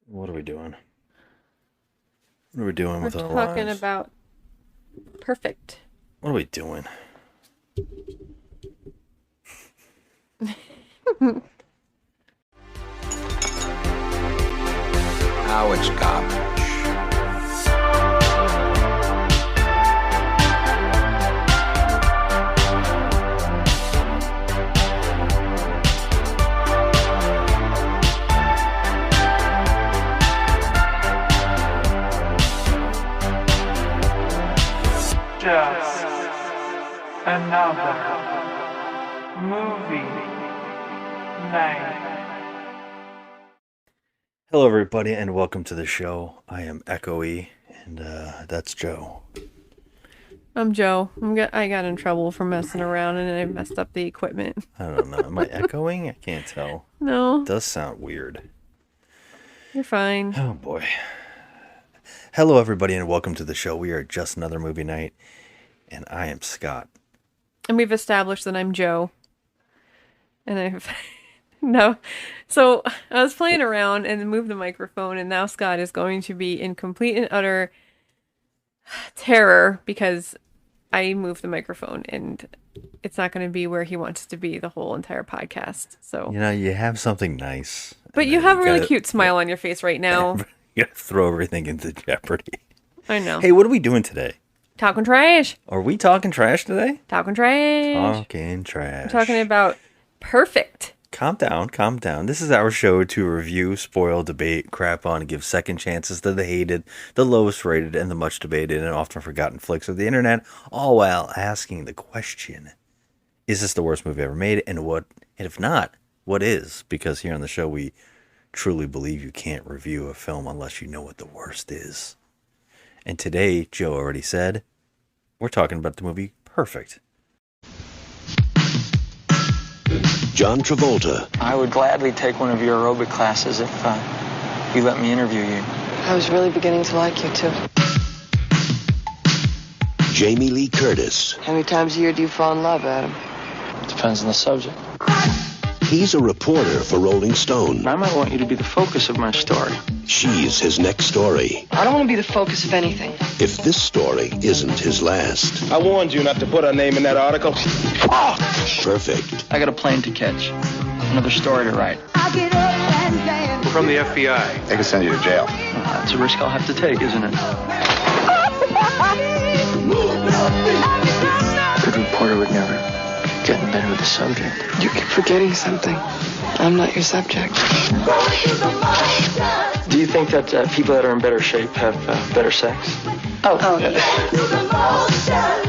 What are we doing? What are we doing We're with our talking lives? about perfect. What are we doing? Now it's garbage. Just another movie night. Hello, everybody, and welcome to the show. I am Echoey, and that's Joe. I'm Joe. I got in trouble for messing around and I messed up the equipment. I don't know. Am I echoing? I can't tell. No, It does sound weird. you're fine. Oh, boy. Hello, everybody, and welcome to the show. We are Just Another Movie Night, and I am Scott. And we've established that I'm Joe. And I've... No. So I was playing around and moved the microphone, and now Scott is going to be in complete and utter terror because I moved the microphone and it's not going to be where he wants to be the whole entire podcast. So, You know, you have something nice. but and you then have a really gotta- cute smile on your face right now. You gotta throw everything into jeopardy. I know. Hey, what are we doing today? Talking trash. Are we talking trash today? Talking trash. Talking trash. We're talking about perfect. Calm down, calm down. This is our show to review, spoil, debate, crap on, and give second chances to the hated, the lowest rated, and the much debated and often forgotten flicks of the internet, all while asking the question, is this the worst movie ever made? And if not, what is? Because here on the show, we truly believe you can't review a film unless you know what the worst is. And today, Joe already said, we're talking about the movie Perfect. John Travolta, I would gladly take one of your aerobic classes if you let me interview you. I was really beginning to like you, too. Jamie Lee Curtis. How many times a year do you fall in love, Adam? Depends on the subject. He's a reporter for Rolling Stone. I might want you to be the focus of my story. She's his next story. I don't want to be the focus of anything. If this story isn't his last. I warned you not to put our name in that article. Perfect. I got a plane to catch. Another story to write. We're from the FBI. They can send you to jail. That's a risk I'll have to take, isn't it? A good reporter would never get in bed with the subject. You keep forgetting something. I'm not your subject. Do you think that people that are in better shape have better sex? Oh.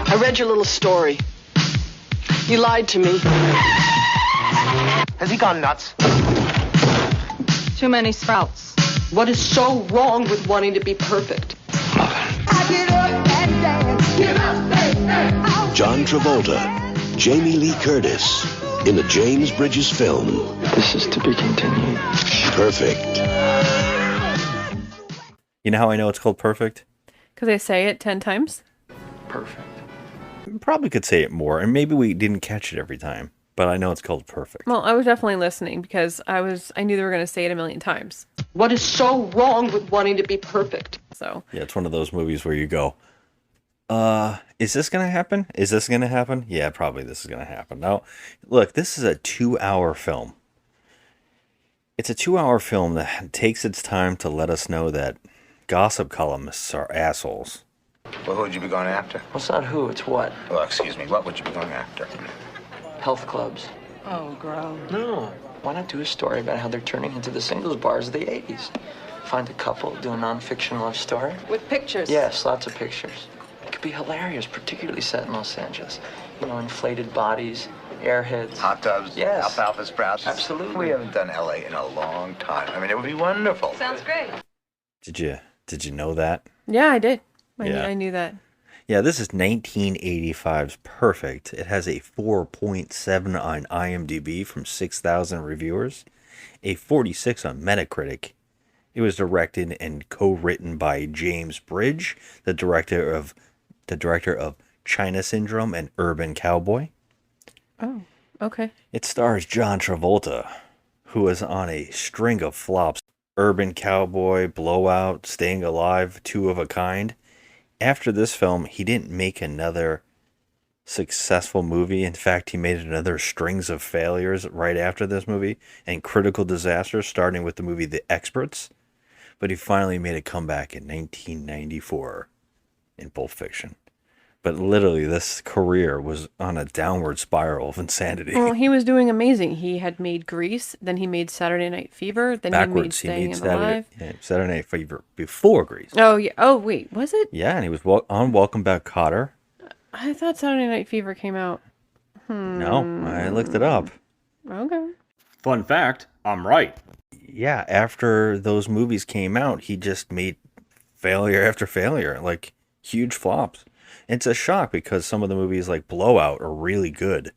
I read your little story. You lied to me. Has he gone nuts? Too many sprouts. What is so wrong with wanting to be perfect? John Travolta. Jamie Lee Curtis. In a James Bridges film. This is to be continued. Perfect. You know how I know it's called Perfect? Because I say it 10 times. Perfect. We probably could say it more, and maybe we didn't catch it every time, but I know it's called Perfect. Well, I was definitely listening because I knew they were going to say it a million times. What is so wrong with wanting to be perfect? So, Yeah, it's one of those movies where you go, is this going to happen? Is this going to happen? Yeah, probably this is going to happen. Now, look, this is a 2-hour film. It's a 2-hour film that takes its time to let us know that gossip columnists are assholes. Well, who would you be going after? Well, it's not who, it's what. Well, excuse me, what would you be going after? Health clubs. Oh, gross. No. Why not do a story about how they're turning into the singles bars of the 80s? Find a couple, do a non-fiction love story. With pictures? Yes, lots of pictures. It could be hilarious, particularly set in Los Angeles. You know, inflated bodies, airheads. Hot tubs? Yes. Alfalfa sprouts? Absolutely. We haven't done LA in a long time. I mean, it would be wonderful. Sounds great. Did you know that? yeah, I did. Yeah. I knew that. Yeah, this is 1985's Perfect. It has a 4.7 on IMDb from 6,000 reviewers, a 46 on Metacritic. It was directed and co-written by James Bridge, the director of China Syndrome and Urban Cowboy. Oh, okay. It stars John Travolta, who was on a string of flops Urban Cowboy, Blowout, Staying Alive, Two of a Kind. After this film, he didn't make another successful movie. In fact, he made another strings of failures right after this movie and critical disasters, starting with the movie The Experts. But he finally made a comeback in 1994 in Pulp Fiction. But literally, this career was on a downward spiral of insanity. Well, he was doing amazing. He had made Grease, then he made Saturday Night Fever, then Backwards, he made Staying Alive. Saturday Night Fever before Grease. Oh, yeah. Oh, wait, was it? Yeah, and he was on Welcome Back, Kotter. I thought Saturday Night Fever came out. No, I looked it up. Okay. Fun fact, I'm right. Yeah, after those movies came out, he just made failure after failure, like huge flops. It's a shock because some of the movies like Blowout are really good.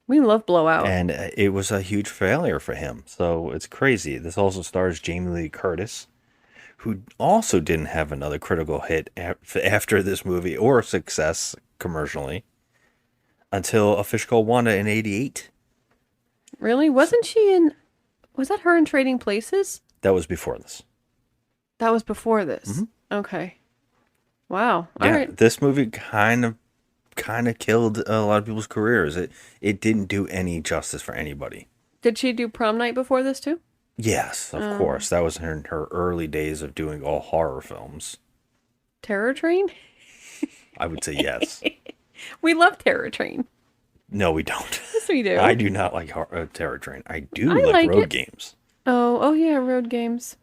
We love Blowout. And it was a huge failure for him. So it's crazy. This also stars Jamie Lee Curtis, who also didn't have another critical hit after this movie or success commercially until A Fish Called Wanda in 88. Really? Wasn't she in... Was that her in Trading Places? That was before this. That was before this. Mm-hmm. Okay. Wow. Yeah, All right. this movie kind of killed a lot of people's careers. It didn't do any justice for anybody. Did she do Prom Night before this too? Yes, of course. That was in her early days of doing all horror films. Terror Train? I would say yes. We love Terror Train. No, we don't. Yes, we do. I do not like Terror Train. I do I like like Road it. Games. Oh yeah, Road Games.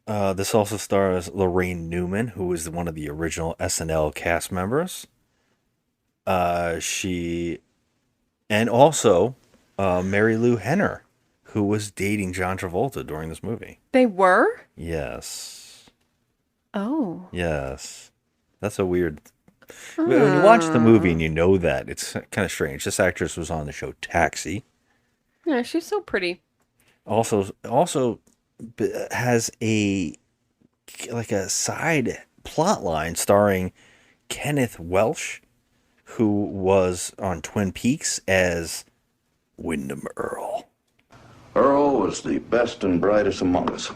This also stars Lorraine Newman, who was one of the original SNL cast members. And also Mary Lou Henner, who was dating John Travolta during this movie. They were? Yes. Oh. Yes. That's a weird... When you watch the movie and you know that, it's kind of strange. This actress was on the show Taxi. Yeah, she's so pretty. Also has a side plot line starring Kenneth Welsh, who was on Twin Peaks as Wyndham Earl. Earl was the best and brightest among us.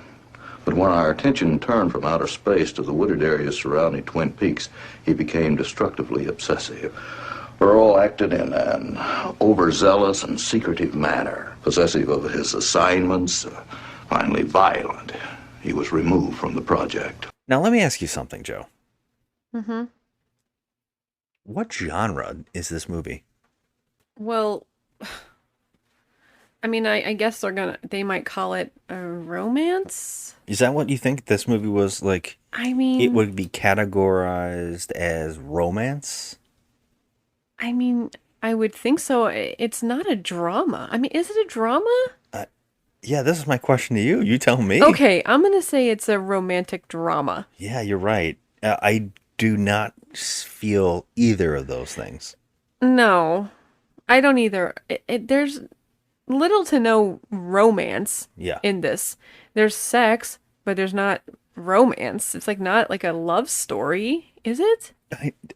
But when our attention turned from outer space to the wooded areas surrounding Twin Peaks, he became destructively obsessive. Earl acted in an overzealous and secretive manner, possessive of his assignments, finally violent. He was removed from the project. Now, let me ask you something, Joe. Mm-hmm. What genre is this movie? Well, I mean, I guess they might call it a romance. Is that what you think this movie was like? I mean, it would be categorized as romance? I mean, I would think so. It's not a drama. I mean, is it a drama? Yeah, this is my question to you. You tell me. Okay, I'm going to say it's a romantic drama. Yeah, you're right. I do not feel either of those things. No, I don't either. There's little to no romance in this. There's sex, but there's not romance. It's like not like a love story, is it?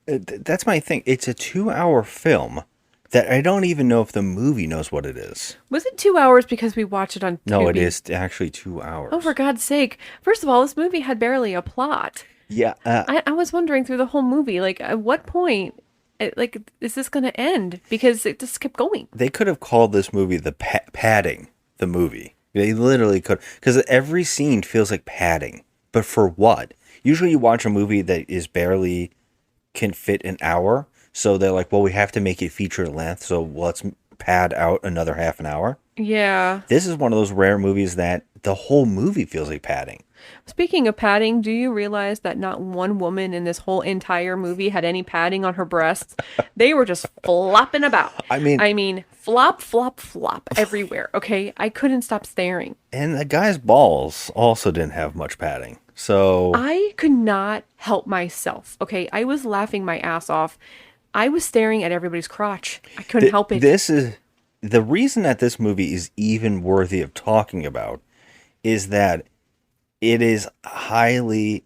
That's my thing. It's a 2-hour film that I don't even know if the movie knows what it is. Was it 2 hours because we watched it on Tubi? No, it is actually 2 hours. Oh, for God's sake. First of all, this movie had barely a plot. Yeah. I was wondering through the whole movie, like, at what point, is this going to end? Because it just kept going. They could have called this movie the padding, the movie. They literally could. Because every scene feels like padding. But for what? Usually you watch a movie that is barely can fit an hour. So they're like, well, we have to make it feature length. So let's pad out another half an hour. Yeah. This is one of those rare movies that the whole movie feels like padding. Speaking of padding, do you realize that not one woman in this whole entire movie had any padding on her breasts? They were just flopping about. I mean, flop, flop, flop everywhere. Okay, I couldn't stop staring. And the guy's balls also didn't have much padding. So I could not help myself. Okay, I was laughing my ass off. I was staring at everybody's crotch. I couldn't help it. This is the reason that this movie is even worthy of talking about is that it is highly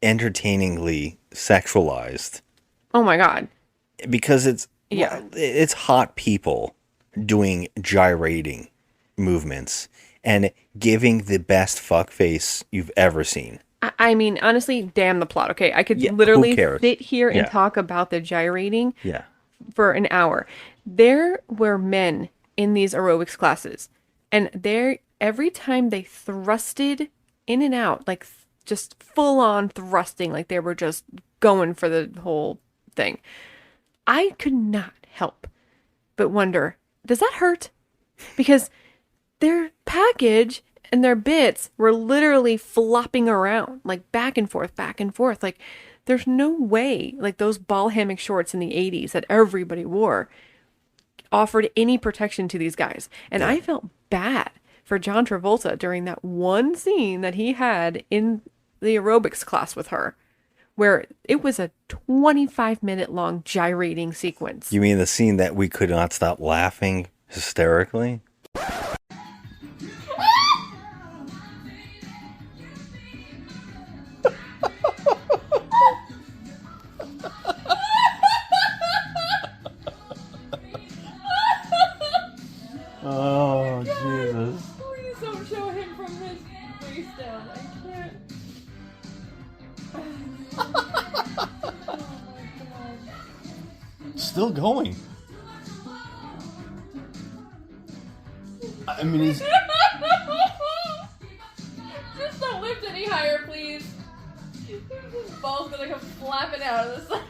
entertainingly sexualized. Oh my God. Because it's hot people doing gyrating movements. And giving the best fuck face you've ever seen. I mean, honestly, damn the plot. Okay, I could Yeah, literally who cares? sit here and Yeah. talk about the gyrating Yeah. for an hour. There were men in these aerobics classes, and every time they thrusted in and out, like just full on thrusting, like they were just going for the whole thing. I could not help but wonder, does that hurt? Because their package and their bits were literally flopping around, like back and forth, back and forth. Like, there's no way, like those ball hammock shorts in the 80s that everybody wore offered any protection to these guys. And I felt bad for John Travolta during that one scene that he had in the aerobics class with her, where it was a 25-minute long gyrating sequence. You mean the scene that we could not stop laughing hysterically? Oh, Jesus. Please don't show him from his waist down. I can't. Still going. I mean, he's... Just don't lift any higher, please. His ball's gonna come flapping out of the side.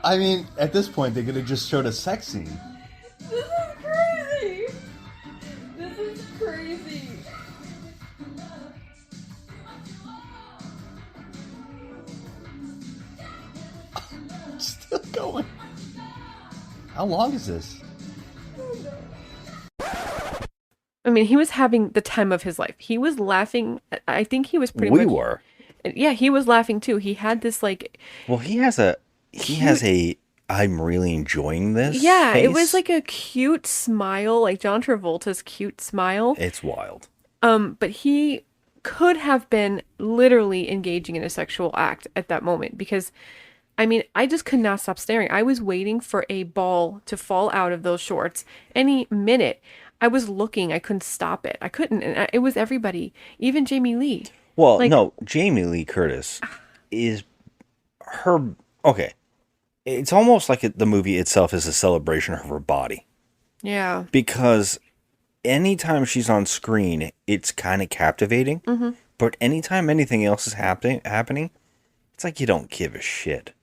I mean, at this point, they could have just showed a sex scene. This is crazy. This is crazy. Still going. How long is this? I mean, he was having the time of his life. He was laughing. I think he was pretty much... We were. Yeah, he was laughing too. He had this like... Well, he has a... I'm really enjoying this. Yeah, face. it was like a cute smile, like John Travolta's cute smile. It's wild. But he could have been literally engaging in a sexual act at that moment because, I mean, I just could not stop staring. I was waiting for a ball to fall out of those shorts any minute. I was looking. I couldn't stop it. I couldn't. And it was everybody, even Jamie Lee. Well, Like- no, Jamie Lee Curtis is her... Okay. It's almost like the movie itself is a celebration of her body. Yeah. Because anytime she's on screen, it's kind of captivating. Mm-hmm. But anytime anything else is happening, it's like you don't give a shit.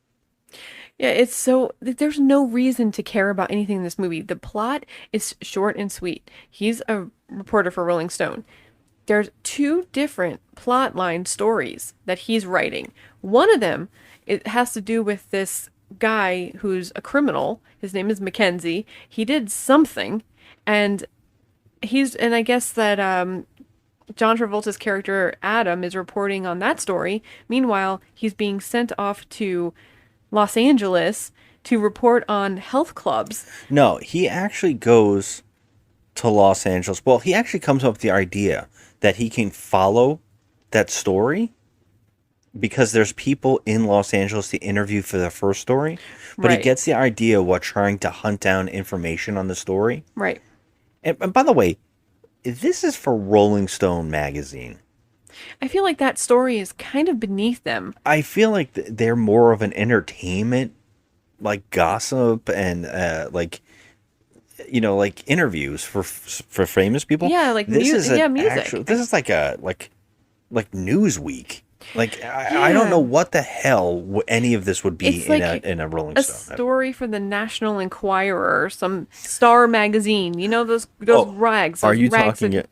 Yeah, it's so... There's no reason to care about anything in this movie. The plot is short and sweet. He's a reporter for Rolling Stone. There's two different plotline stories that he's writing. One of them, it has to do with this guy who's a criminal. His name is Mackenzie. He did something, and I guess that John Travolta's character Adam is reporting on that story. Meanwhile, he's being sent off to Los Angeles to report on health clubs. No, he actually goes to Los Angeles. Well, he actually comes up with the idea that he can follow that story because there's people in Los Angeles to interview for the first story. But he Right. gets the idea while trying to hunt down information on the story. Right. And by the way, this is for Rolling Stone magazine. I feel like that story is kind of beneath them. I feel like they're more of an entertainment, like gossip and like interviews for famous people. Yeah, like music. This is like a like Newsweek. Like I don't know what the hell any of this would be It's like in a Rolling a Stone. story for the National Enquirer or some Star magazine. You know those rags. Those Are you rags talking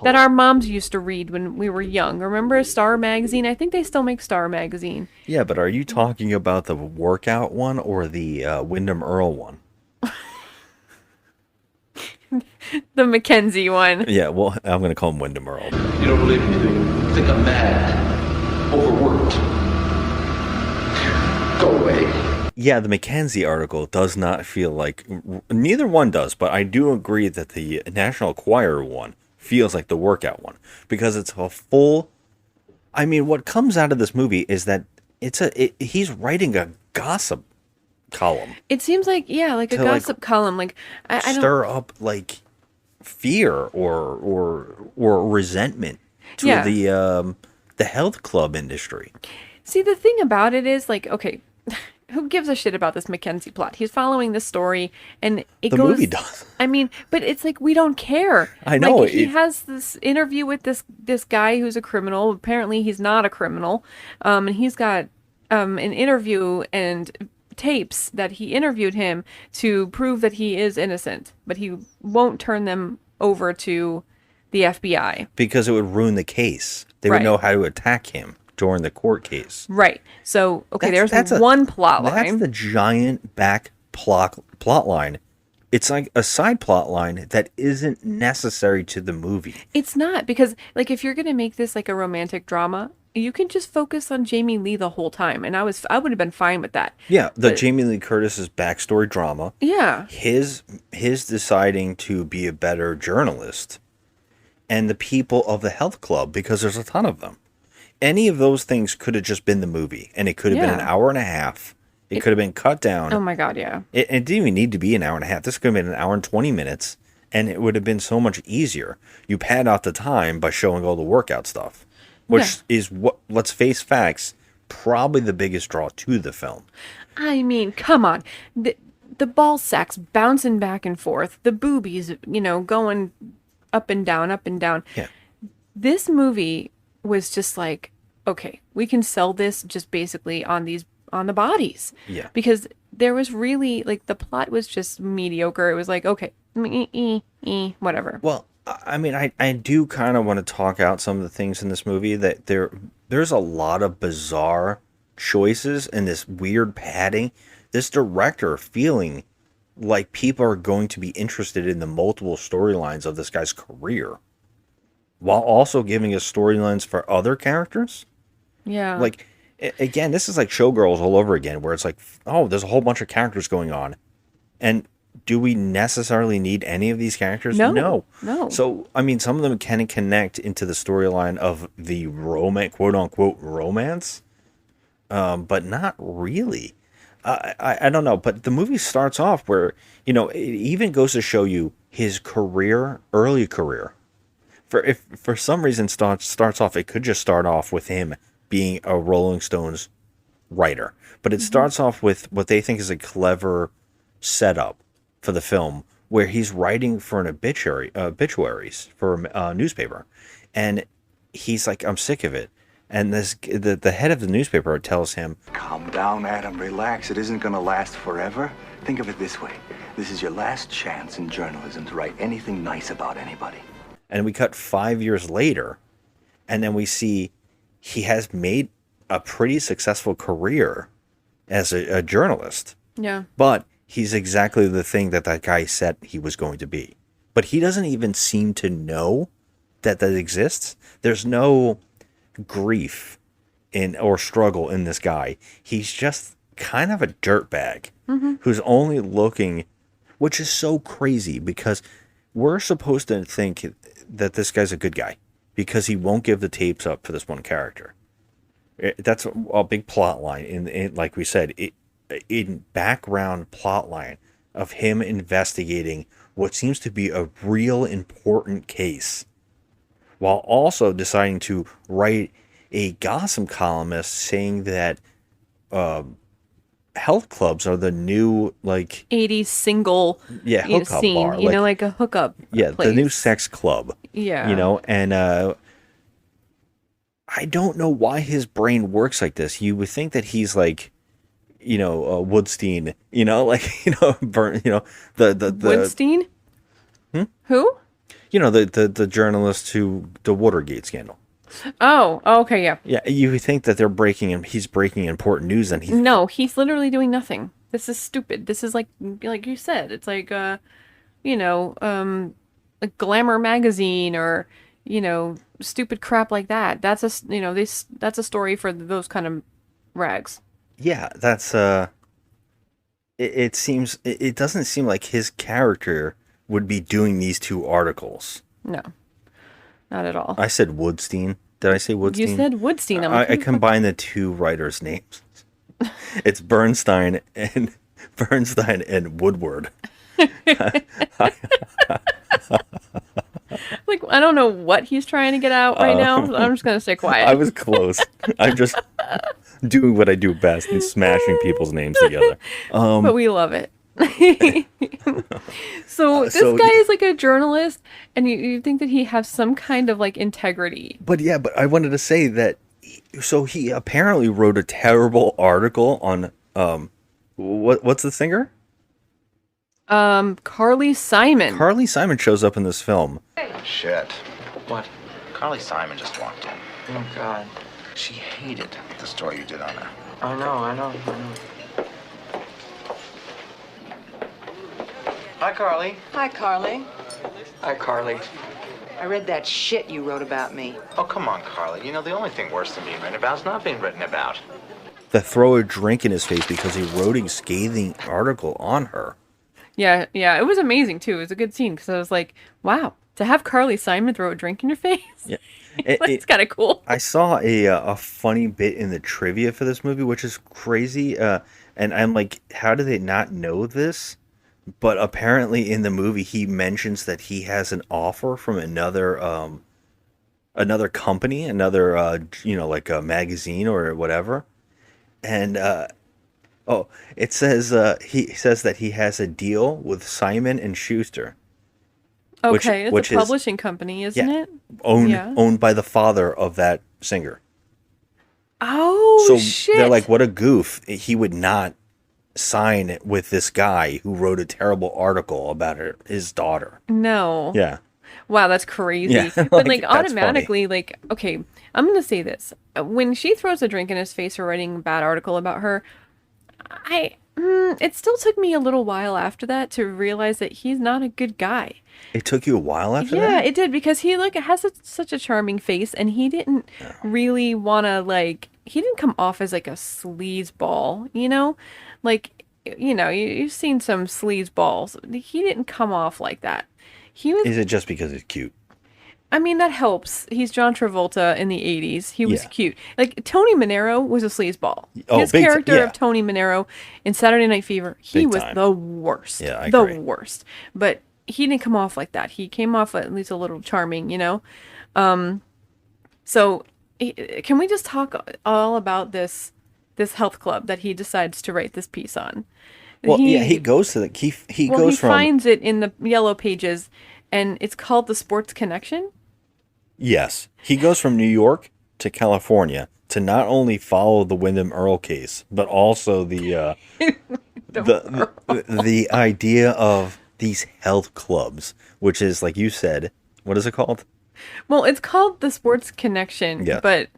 that our moms used to read when we were young? Remember Star magazine? I think they still make Star magazine. Yeah, but are you talking about the workout one or the Wyndham Earl one? The Mackenzie one. Yeah, well, I'm going to call him Wyndham Earl. You don't believe me, do you? Think I'm mad. Overworked. Go away. Yeah, the Mackenzie article does not feel like... Neither one does, but I do agree that the National Enquirer one feels like the workout one. Because it's a full... I mean, what comes out of this movie is that he's writing a gossip column. It seems like, yeah, like a gossip column. Like, I don't... Stir up, like... fear or resentment to the health club industry. See, the thing about it is, like, okay, who gives a shit about this Mackenzie plot? He's following this story, and the movie does. I mean, but it's like we don't care. I know. Like, he has this interview with this guy who's a criminal. Apparently, he's not a criminal, and he's got an interview and tapes that he interviewed him to prove that he is innocent, but he won't turn them over to the FBI because it would ruin the case. They would know how to attack him during the court case. Right. So, okay, there's one plot line. That's the giant back plot line. It's like a side plot line that isn't necessary to the movie. It's not, because, like, if you're going to make this like a romantic drama, you can just focus on Jamie Lee the whole time, and I would have been fine with that. Yeah, Jamie Lee Curtis's backstory drama. Yeah. His deciding to be a better journalist, and the people of the health club, because there's a ton of them. Any of those things could have just been the movie, and it could have been an hour and a half. It could have been cut down. Oh my God, yeah. It didn't even need to be an hour and a half. This could have been an hour and 20 minutes, and it would have been so much easier. You pad out the time by showing all the workout stuff, which is, what, let's face facts, probably the biggest draw to the film. I mean, come on. The ball sacks bouncing back and forth, the boobies, going up and down, up and down. Yeah. This movie was just like, okay, we can sell this just basically on the bodies. Yeah. Because there was really, like, the plot was just mediocre. It was like, okay, whatever. Well, I mean, I do kind of want to talk out some of the things in this movie that there's a lot of bizarre choices and this weird padding. This director feeling like people are going to be interested in the multiple storylines of this guy's career, while also giving us storylines for other characters. Yeah. Like, again, this is like Showgirls all over again, where it's like, oh, there's a whole bunch of characters going on. And do we necessarily need any of these characters? No. So, I mean, some of them can connect into the storyline of the quote unquote romance, but not really. I don't know. But the movie starts off where, it even goes to show you his early career. If for some reason starts off, it could just start off with him being a Rolling Stones writer. But it starts off with what they think is a clever setup for the film, where he's writing for an obituaries for a newspaper. And he's like, I'm sick of it. And the head of the newspaper tells him, calm down, Adam, relax. It isn't going to last forever. Think of it this way. This is your last chance in journalism to write anything nice about anybody. And we cut 5 years later, and then we see he has made a pretty successful career as a journalist. Yeah. But he's exactly the thing that guy said he was going to be. But he doesn't even seem to know that exists. There's no grief or struggle in this guy. He's just kind of a dirtbag who's only looking, which is so crazy, because we're supposed to think that this guy's a good guy because he won't give the tapes up for this one character. That's a big plot line in like we said, in background plot line of him investigating what seems to be a real important case, while also deciding to write a gossip columnist saying that health clubs are the new, like, 80s single hookup scene, bar. like a hookup place. The new sex club. Yeah. And I don't know why his brain works like this. You would think that he's like, Woodstein, the Woodstein? Who? The journalist the Watergate scandal. Oh, okay, yeah. Yeah, you would think that he's breaking important news, and No, he's literally doing nothing. This is stupid. This is like you said, it's like a Glamour magazine or, stupid crap like that. That's that's a story for those kind of rags. Yeah, that's it doesn't seem like his character would be doing these two articles. No. Not at all. I said Woodstein. Did I say Woodstein? You said Woodstein. I combined the two writers' names. It's Bernstein and Woodward. Like, I don't know what he's trying to get out right now. So I'm just going to stay quiet. I was close. I'm just doing what I do best and smashing people's names together. But we love it. So this guy is like a journalist, and you think that he has some kind of like integrity. But I wanted to say that, so he apparently wrote a terrible article on, what's the singer? Carly Simon. Carly Simon shows up in this film. Shit. What? Carly Simon just walked in. Oh, God. She hated the story you did on her. I know. Hi, Carly. Hi, Carly. Hi, Carly. I read that shit you wrote about me. Oh, come on, Carly. You know, the only thing worse than being written about is not being written about. To throw a drink in his face because he wrote a scathing article on her. Yeah, it was amazing too. It was a good scene because I was like, wow, to have Carly Simon throw a drink in your face. Yeah. It's kind of cool. I saw a funny bit in the trivia for this movie, which is crazy. And I'm like, how do they not know this? But apparently in the movie, he mentions that he has an offer from another company, like a magazine or whatever. And it says he says that he has a deal with Simon and Schuster. Okay, it's a publishing company, isn't it? Owned by the father of that singer. Oh, so shit. They're like, what a goof. He would not sign with this guy who wrote a terrible article about his daughter. No. Yeah. Wow, that's crazy. Yeah, But like, automatically, like, okay, I'm going to say this. When she throws a drink in his face for writing a bad article about her, it still took me a little while after that to realize that he's not a good guy. It took you a while after that? Yeah, it did, because he has such a charming face, and he didn't really want to, he didn't come off as like a sleazeball, you know? Like, you've seen some sleazeballs. He didn't come off like that. He was. Is it just because he's cute? I mean, that helps. He's John Travolta in the 80s. He was cute. Like, Tony Manero was a sleazeball. His character of Tony Manero in Saturday Night Fever, he was the worst. Yeah, I agree. The worst. But he didn't come off like that. He came off at least a little charming, So, can we just talk all about this health club that he decides to write this piece on? Well, he goes to he finds it in the yellow pages, and it's called the Sports Connection. Yes. He goes from New York to California to not only follow the Wyndham Earl case, but also the idea of these health clubs, which is, like you said, what is it called? Well, it's called the Sports Connection. Yeah. But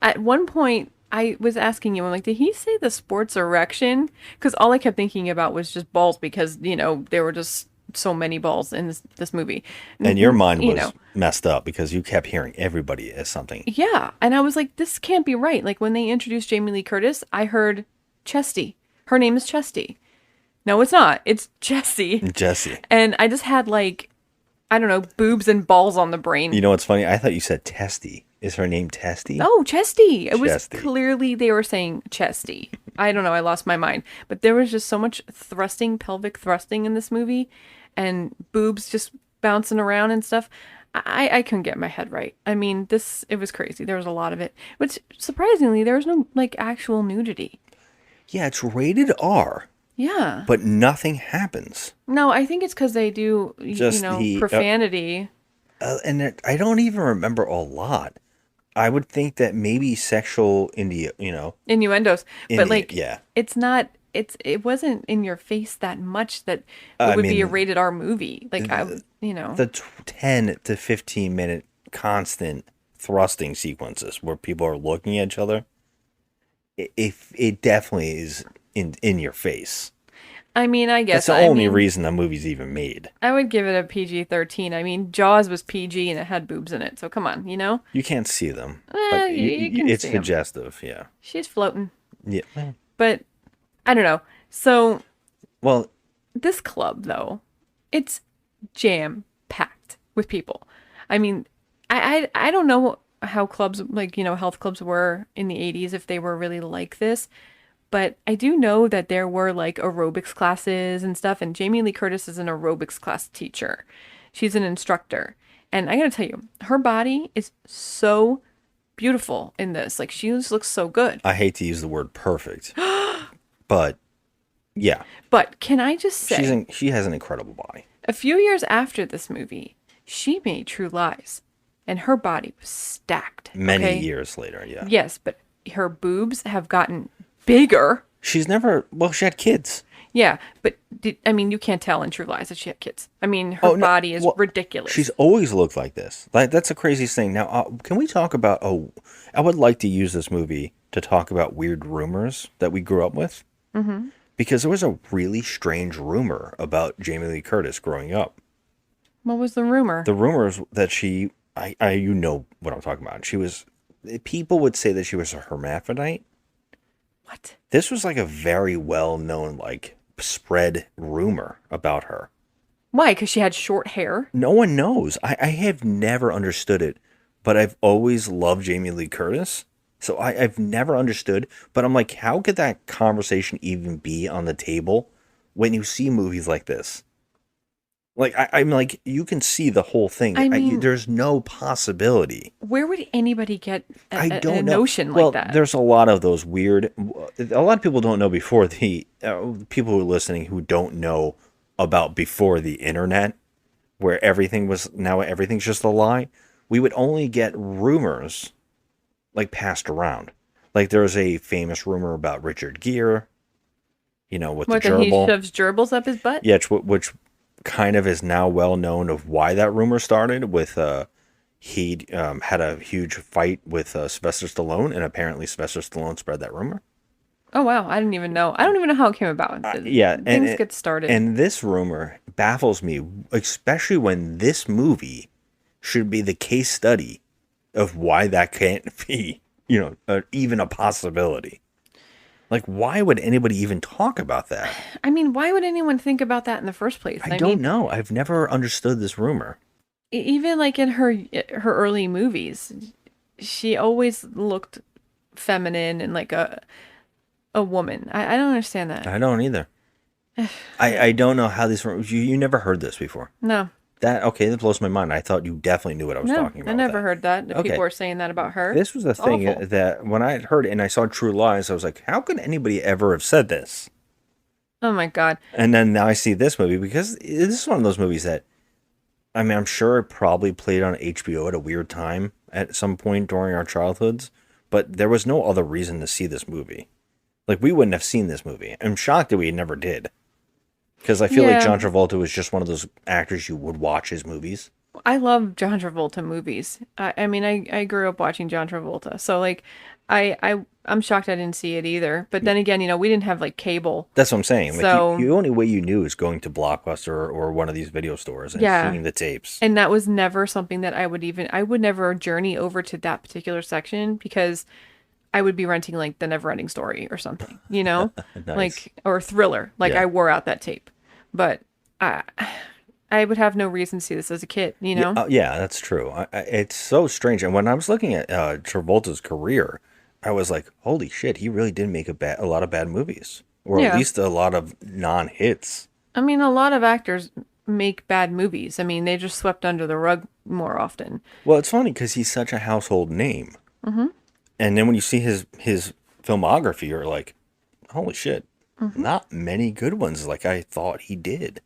at one point, I was asking you, I'm like, did he say the sports erection? Because all I kept thinking about was just balls, because, there were just so many balls in this movie. And your mind was messed up because you kept hearing everybody as something. Yeah. And I was like, this can't be right. Like, when they introduced Jamie Lee Curtis, I heard Chesty. Her name is Chesty. No, it's not. It's Jessie. Jessie. And I just had, like, I don't know, boobs and balls on the brain. You know what's funny? I thought you said Testy. Is her name Testy? Oh, Chesty. It was Chesty. Clearly they were saying Chesty. I don't know. I lost my mind. But there was just so much pelvic thrusting in this movie, and boobs just bouncing around and stuff. I couldn't get my head right. I mean, it was crazy. There was a lot of it. But surprisingly, there was no, like, actual nudity. Yeah, it's rated R. Yeah. But nothing happens. No, I think it's because they do, Just profanity. And I don't even remember a lot. I would think that maybe sexual innuendos. But, like, yeah. It's not, it wasn't in your face that much that it would be a rated R movie. Like, The 10 to 15 minute constant thrusting sequences where people are looking at each other, it definitely is in your face. I mean, I guess that's the only reason the movie's even made. I would give it a PG-13. I mean, Jaws was PG and it had boobs in it, so come on, You can't see them. You can it's see 'em. suggestive, yeah. She's floating. Yeah. But I don't know. So, well, this club though, it's jam-packed with people. I mean, I don't know how clubs, like, health clubs were in the 80s, if they were really like this. But I do know that there were, like, aerobics classes and stuff, and Jamie Lee Curtis is an aerobics class teacher. She's an instructor. And I gotta tell you, her body is so beautiful in this. Like, she just looks so good. I hate to use the word perfect, but yeah. But can I just say, she has an incredible body. A few years after this movie, she made True Lies, and her body was stacked. Many years later, yeah. Yes, but her boobs have gotten bigger. She had kids. Yeah, but you can't tell in True Lies that she had kids. I mean, her body is ridiculous. She's always looked like this. Like, that's the craziest thing. Now, can we talk about? I would like to use this movie to talk about weird rumors that we grew up with, because there was a really strange rumor about Jamie Lee Curtis growing up. What was the rumor? The rumor is that you know what I'm talking about. People would say that she was a hermaphrodite. What? This was like a very well-known, like, spread rumor about her. Why? Because she had short hair? No one knows. I have never understood it, but I've always loved Jamie Lee Curtis. So I've never understood, but I'm like, how could that conversation even be on the table when you see movies like this? Like, I'm like, you can see the whole thing. There's no possibility. Where would anybody get a notion like that? There's a lot of those weird... A lot of people don't know before the... people who are listening who don't know about before the internet, where everything's just a lie. We would only get rumors, like, passed around. Like, there's a famous rumor about Richard Gere, with the gerbil. He shoves gerbils up his butt? Yeah, which kind of is now well known of why that rumor started with he had a huge fight with Sylvester Stallone, and apparently Sylvester Stallone spread that rumor. Oh wow, I didn't even know. I don't even know how it came about. Things get started. And this rumor baffles me, especially when this movie should be the case study of why that can't be, even a possibility. Like, why would anybody even talk about that? I mean, why would anyone think about that in the first place? I don't know. I've never understood this rumor. Even like in her early movies, she always looked feminine and like a woman. I don't understand that. I don't either. I don't know how this... You never heard this before? No. That blows my mind. I thought you definitely knew what I was talking about. I never heard that. People were saying that about her. This was the thing that when I heard it and I saw True Lies, I was like, how could anybody ever have said this? Oh my God. And then now I see this movie, because this is one of those movies that, I'm sure it probably played on HBO at a weird time at some point during our childhoods, but there was no other reason to see this movie. Like, we wouldn't have seen this movie. I'm shocked that we never did. Because I feel like John Travolta was just one of those actors you would watch his movies. I love John Travolta movies. I grew up watching John Travolta. So, like, I'm shocked I didn't see it either. But then again, we didn't have, like, cable. That's what I'm saying. So, like, the only way you knew is going to Blockbuster or one of these video stores and seeing the tapes. And that was never something that I would never journey over to that particular section, because I would be renting, like, the Never-Ending Story or something, Nice. Like, or Thriller. Like, I wore out that tape. But I would have no reason to see this as a kid, Yeah, that's true. It's so strange. And when I was looking at Travolta's career, I was like, holy shit, he really did make a lot of bad movies. Or at least a lot of non-hits. I mean, a lot of actors make bad movies. I mean, they just swept under the rug more often. Well, it's funny because he's such a household name. Mm-hmm. And then when you see his filmography, you're like, holy shit. Not many good ones like I thought he did.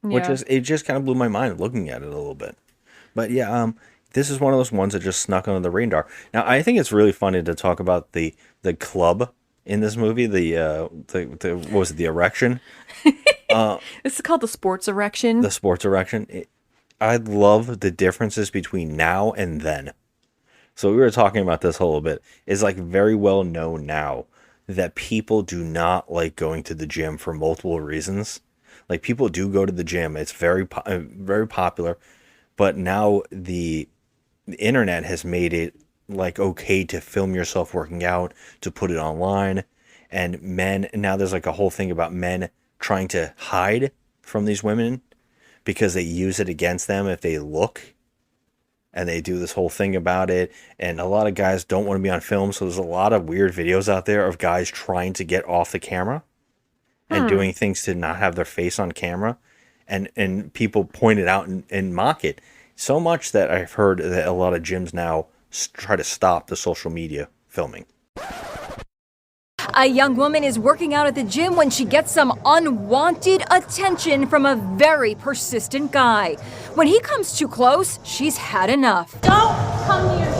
Yeah. It just kind of blew my mind looking at it a little bit. But yeah, this is one of those ones that just snuck under the radar. Now, I think it's really funny to talk about the club in this movie, what was it, the erection? This is called the sports erection. The sports erection. I love the differences between now and then. So we were talking about this a little bit. It's like very well known now that people do not like going to the gym for multiple reasons. Like, people do go to the gym. It's very popular. But now the internet has made it, like, okay to film yourself working out, to put it online. And now there's, like, a whole thing about men trying to hide from these women because they use it against them if they look. And they do this whole thing about it. And a lot of guys don't want to be on film. So there's a lot of weird videos out there of guys trying to get off the camera and doing things to not have their face on camera. and people point it out and mock it so much that I've heard that a lot of gyms now try to stop the social media filming. A young woman is working out at the gym when she gets some unwanted attention from a very persistent guy. When he comes too close, she's had enough. Don't come near me.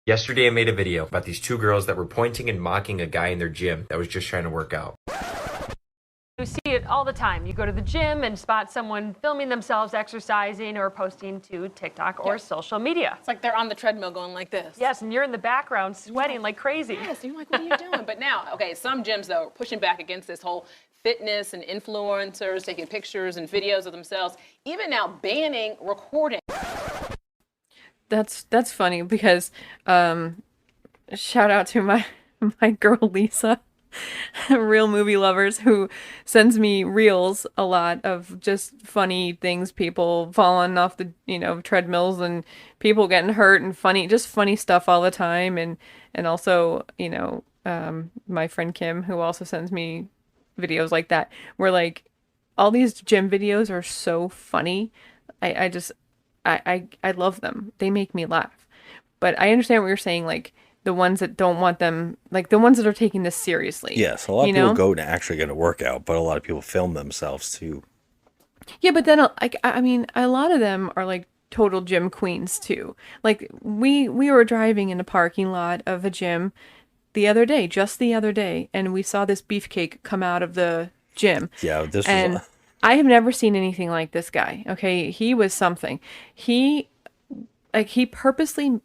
Yesterday I made a video about these two girls that were pointing and mocking a guy in their gym that was just trying to work out. You see it all the time. You go to the gym and spot someone filming themselves exercising or posting to TikTok or social media. It's like they're on the treadmill going like this. Yes, and you're in the background sweating like crazy. Yes, you're like, what are you doing? But now, okay, some gyms, though, are pushing back against this whole fitness and influencers taking pictures and videos of themselves, even now banning recording. That's funny because shout out to my girl Lisa. Real movie lovers, who sends me reels a lot of just funny things, people falling off the treadmills and people getting hurt and funny stuff all the time, and also my friend Kim, who also sends me videos like that, where like all these gym videos are so funny. I love them. They make me laugh. But I understand what you're saying, like the ones that don't want them, like the ones that are taking this seriously. Yes, a lot of people go to actually get a workout, but a lot of people film themselves too. Yeah, but then I mean, a lot of them are like total gym queens too. Like we were driving in a parking lot of a gym just the other day, and we saw this beefcake come out of the gym. Yeah, and I have never seen anything like this guy. Okay, he was something. He purposely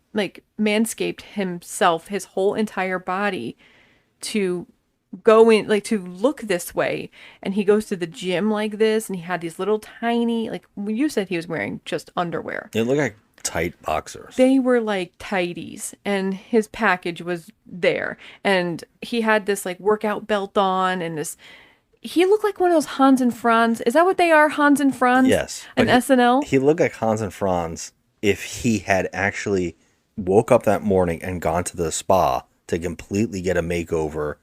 manscaped himself, his whole entire body, to go in, to look this way. And he goes to the gym like this, and he had these little tiny, you said he was wearing just underwear. They look like tight boxers. They were like tighties, and his package was there. And he had this workout belt on, and he looked like one of those Hans and Franz. Is that what they are, Hans and Franz? Yes. And SNL? He looked like Hans and Franz if he had actually woke up that morning and gone to the spa to completely get a makeover,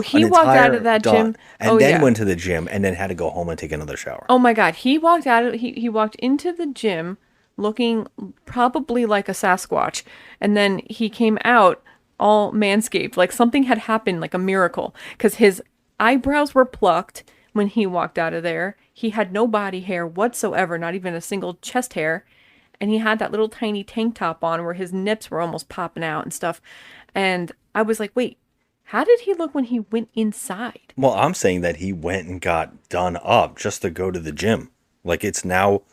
he walked out of that gym and then went to the gym and then had to go home and take another shower. Oh my God, he walked into the gym looking probably like a Sasquatch, and then he came out all manscaped, like something had happened, like a miracle, because his eyebrows were plucked when he walked out of there. He had no body hair whatsoever, not even a single chest hair. And he had that little tiny tank top on where his nips were almost popping out and stuff. And I was like, wait, how did he look when he went inside? Well, I'm saying that he went and got done up just to go to the gym. Like it's now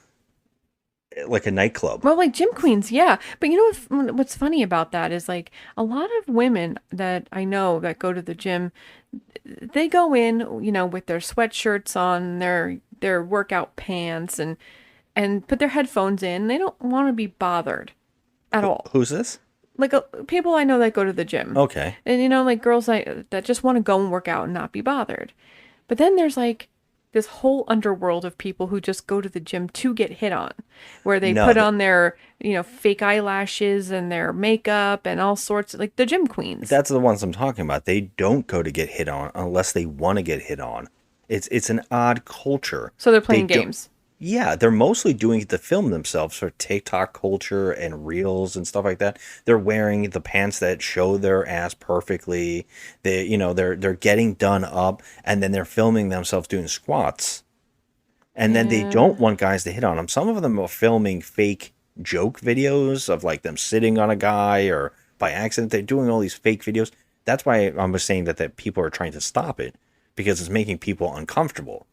like a nightclub. Well, like gym queens, yeah. But you know what's funny about that is a lot of women that I know that go to the gym, they go in, with their sweatshirts on, their workout pants and put their headphones in. They don't want to be bothered at all. Who's this? People I know that go to the gym. Okay. And girls that just want to go and work out and not be bothered. But then there's this whole underworld of people who just go to the gym to get hit on, where they put on their, fake eyelashes and their makeup and all sorts of, the gym queens. That's the ones I'm talking about. They don't go to get hit on unless they want to get hit on. It's an odd culture. So they're playing games. Yeah, they're mostly doing it to film themselves for TikTok culture and reels and stuff like that. They're wearing the pants that show their ass perfectly. They're getting done up, and then they're filming themselves doing squats. And then they don't want guys to hit on them. Some of them are filming fake joke videos of them sitting on a guy, or by accident. They're doing all these fake videos. That's why I was saying that people are trying to stop it, because it's making people uncomfortable.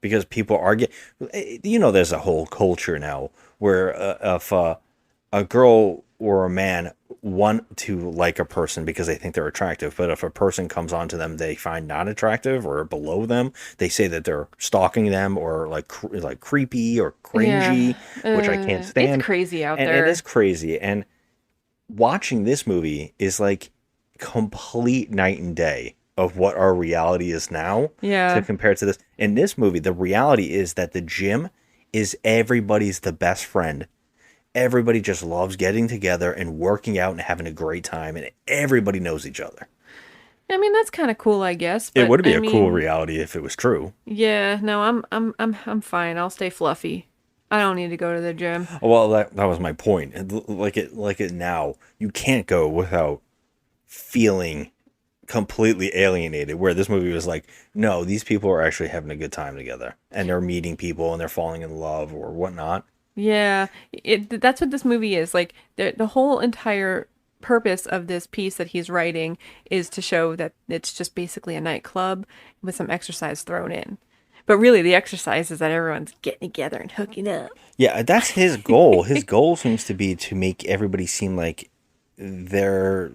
Because people are there's a whole culture now where if a girl or a man want to like a person because they think they're attractive, but if a person comes onto them they find not attractive or below them, they say that they're stalking them or like creepy or cringy, which I can't stand. It's crazy out and there. It is crazy. And watching this movie is complete night and day of what our reality is now to compare to this. In this movie, the reality is that the gym is everybody's the best friend. Everybody just loves getting together and working out and having a great time, and everybody knows each other. I mean, that's kind of cool, I guess. It But would be I a mean, cool reality if it was true. Yeah, no, I'm fine. I'll stay fluffy. I don't need to go to the gym. Well, that was my point. Like it now, you can't go without feeling completely alienated. Where this movie was like, no, these people are actually having a good time together, and they're meeting people, and they're falling in love or whatnot. Yeah, that's what this movie is. Like the whole entire purpose of this piece that he's writing is to show that it's just basically a nightclub with some exercise thrown in. But really, the exercise is that everyone's getting together and hooking up. Yeah, that's his goal. His goal seems to be to make everybody seem like they're,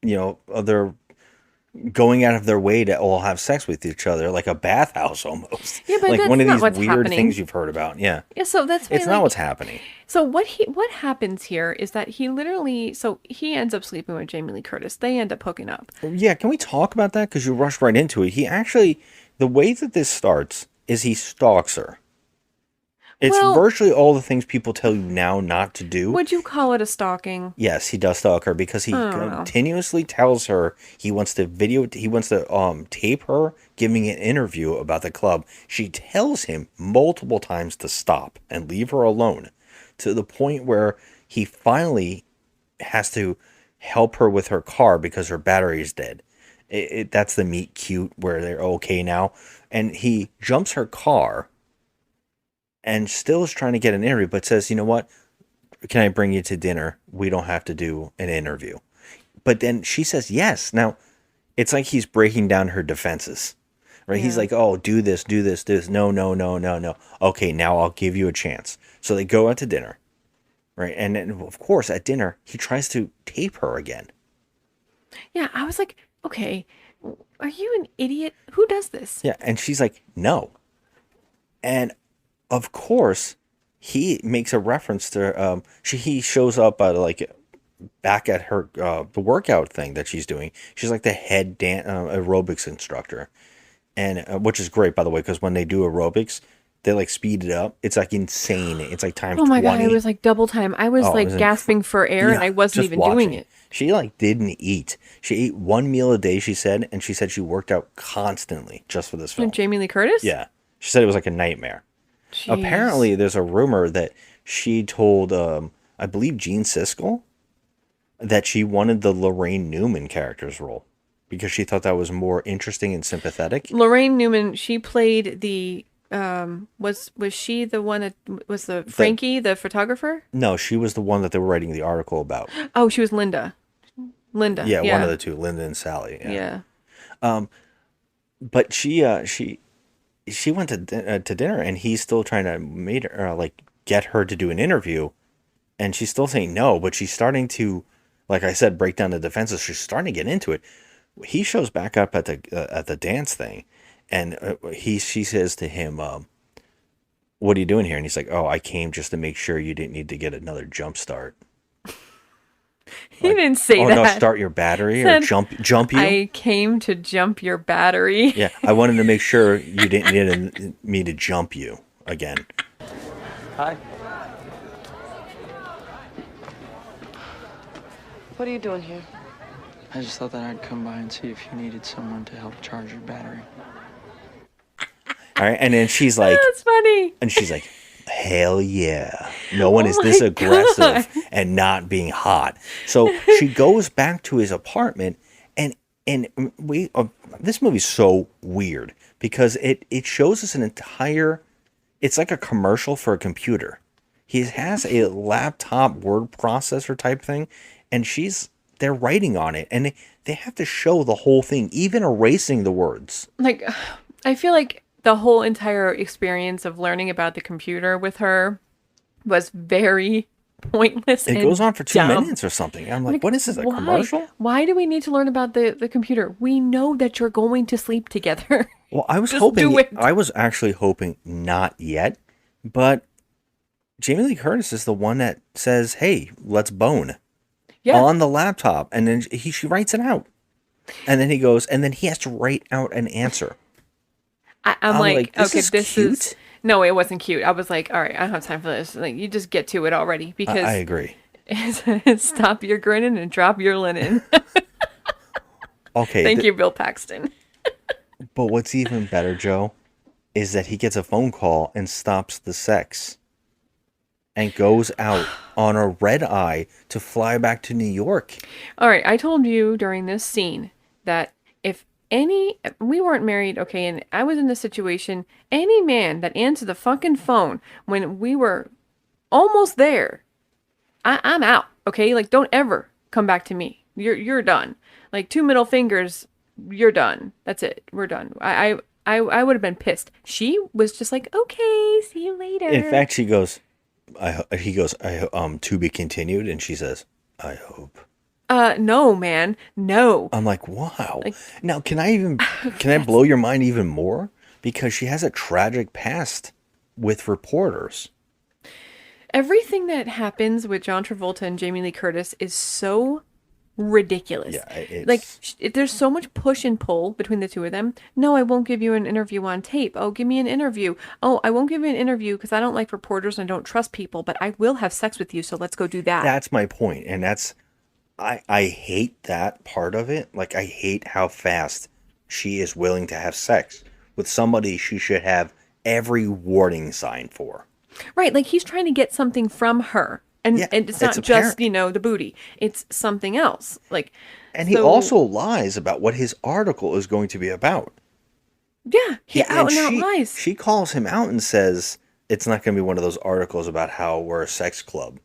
they're going out of their way to all have sex with each other, like a bathhouse almost. Yeah, but like that's one of not these what's weird happening. things you've heard about. Yeah. Yeah, so that's why, It's not what's happening. So what happens here is that he ends up sleeping with Jamie Lee Curtis. They end up hooking up. Yeah, can we talk about that? Because you rushed right into it. He actually, the way that this starts is he stalks her. It's virtually all the things people tell you now not to do. Would you call it a stalking? Yes, he does stalk her because he continuously tells her he wants to tape her giving an interview about the club. She tells him multiple times to stop and leave her alone, to the point where he finally has to help her with her car because her battery is dead. That's the meet cute where they're okay now. And he jumps her car and still is trying to get an interview, but says, you know what? Can I bring you to dinner? We don't have to do an interview. But then she says yes. Now, it's like he's breaking down her defenses, right? Yeah. He's like, oh, do this, do this, do this. No, no, no, no, no. Okay, now I'll give you a chance. So they go out to dinner, right? And then, of course, at dinner, he tries to tape her again. Yeah, I was like, okay, are you an idiot? Who does this? Yeah, and she's like, no. And of course, he makes a reference to he shows up back at her the workout thing that she's doing. She's like the head aerobics instructor, and which is great, by the way, because when they do aerobics, they like speed it up. It's like insane. It's like times 20. Oh my god, it was like double time. I was gasping for air, and I wasn't even doing it. She didn't eat. She ate one meal a day, she said, and she said she worked out constantly just for this film. And Jamie Lee Curtis? Yeah, she said it was like a nightmare. Jeez. Apparently, there's a rumor that she told, I believe, Gene Siskel that she wanted the Lorraine Newman character's role because she thought that was more interesting and sympathetic. Lorraine Newman, she played the was she the one that was the Frankie, the photographer? No, she was the one that they were writing the article about. Oh, she was Linda. Yeah, one of the two, Linda and Sally. Yeah. But she went to dinner, and he's still trying to get her to do an interview, and she's still saying no. But she's starting to, like I said, break down the defenses. She's starting to get into it. He shows back up at the dance thing, and she says to him, "What are you doing here?" And he's like, "Oh, I came just to make sure you didn't need to get another jump start." He didn't say that. Oh no, start your battery or jump you. I came to jump your battery. Yeah, I wanted to make sure you didn't need me to jump you again. Hi. What are you doing here? I just thought that I'd come by and see if you needed someone to help charge your battery. All right, and then she's like, "That's funny." And she's like, "Hell yeah! No one is this aggressive and not being hot." So she goes back to his apartment, and this movie's so weird because it shows us an entire. It's like a commercial for a computer. He has a laptop word processor type thing, and they're writing on it, and they have to show the whole thing, even erasing the words. Like, I feel like the whole entire experience of learning about the computer with her was very pointless. It goes on for 2 minutes or something. I'm like, what is this, a commercial? Why do we need to learn about the computer? We know that you're going to sleep together. Well, I was I was actually hoping not yet, but Jamie Lee Curtis is the one that says, "Hey, let's bone." Yeah. On the laptop, and then she writes it out. And then he goes, and then he has to write out an answer. I'm like, this okay, is this cute? is... No, it wasn't cute. I was like, all right, I don't have time for this. Like, you just get to it already. Because I agree. Stop your grinning and drop your linen. Okay. Thank you, Bill Paxton. But what's even better, Joe, is that he gets a phone call and stops the sex and goes out on a red eye to fly back to New York. All right, I told you during this scene that if we weren't married, okay, and I was in this situation, any man that answered the fucking phone when we were almost there, I'm out, okay? Like, don't ever come back to me. You're done. Like, 2 middle fingers, you're done. That's it. We're done. I would have been pissed. She was just like, okay, see you later. In fact, he goes, to be continued, and she says, I hope. No, man, no. I'm like, wow. Like, now, can I blow your mind even more? Because she has a tragic past with reporters. Everything that happens with John Travolta and Jamie Lee Curtis is so ridiculous. Yeah, like there's so much push and pull between the two of them. No, I won't give you an interview on tape. Oh, give me an interview. Oh, I won't give you an interview because I don't like reporters and I don't trust people, but I will have sex with you, so let's go do that. That's my point, and I hate that part of it. Like, I hate how fast she is willing to have sex with somebody she should have every warning sign for. Right, like he's trying to get something from her. And it's not just, the booty. It's something else. And he also lies about what his article is going to be about. Yeah, he out and out lies. She calls him out and says it's not going to be one of those articles about how we're a sex club.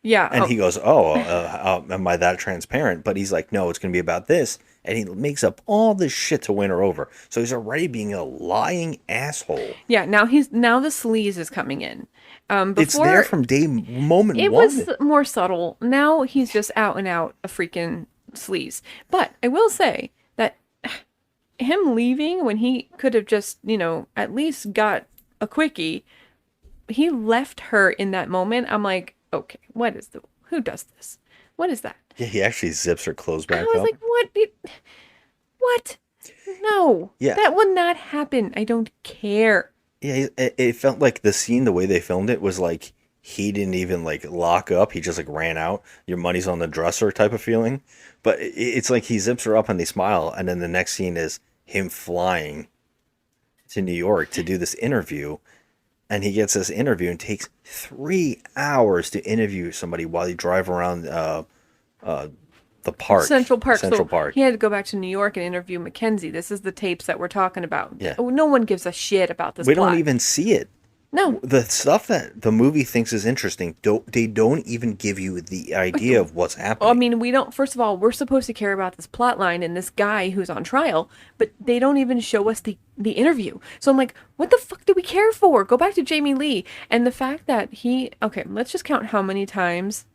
Yeah. And he goes, am I that transparent? But he's like, no, it's going to be about this. And he makes up all this shit to win her over. So he's already being a lying asshole. Yeah, now the sleaze is coming in. Before, it's there from moment one. It was more subtle. Now he's just out and out a freaking sleaze. But I will say that him leaving when he could have just, at least got a quickie, he left her in that moment. I'm like, okay, who does this? What is that? Yeah, he actually zips her clothes back up. I was like, what? No. Yeah. That would not happen. I don't care. Yeah, it felt like the scene, the way they filmed it, was like he didn't even lock up. He just ran out. Your money's on the dresser type of feeling. But it's like he zips her up and they smile. And then the next scene is him flying to New York to do this interview. And he gets this interview and takes 3 hours to interview somebody while he drive around the park. Central Park. Central Park. He had to go back to New York and interview Mackenzie. This is the tapes that we're talking about. Yeah. No one gives a shit about this We plot. don't even see it. No. The stuff that the movie thinks is interesting, they don't even give you the idea of what's happening. I mean, we don't. First of all, we're supposed to care about this plot line and this guy who's on trial, but they don't even show us the interview. So I'm like, what the fuck do we care for? Go back to Jamie Lee. And the fact that let's just count how many times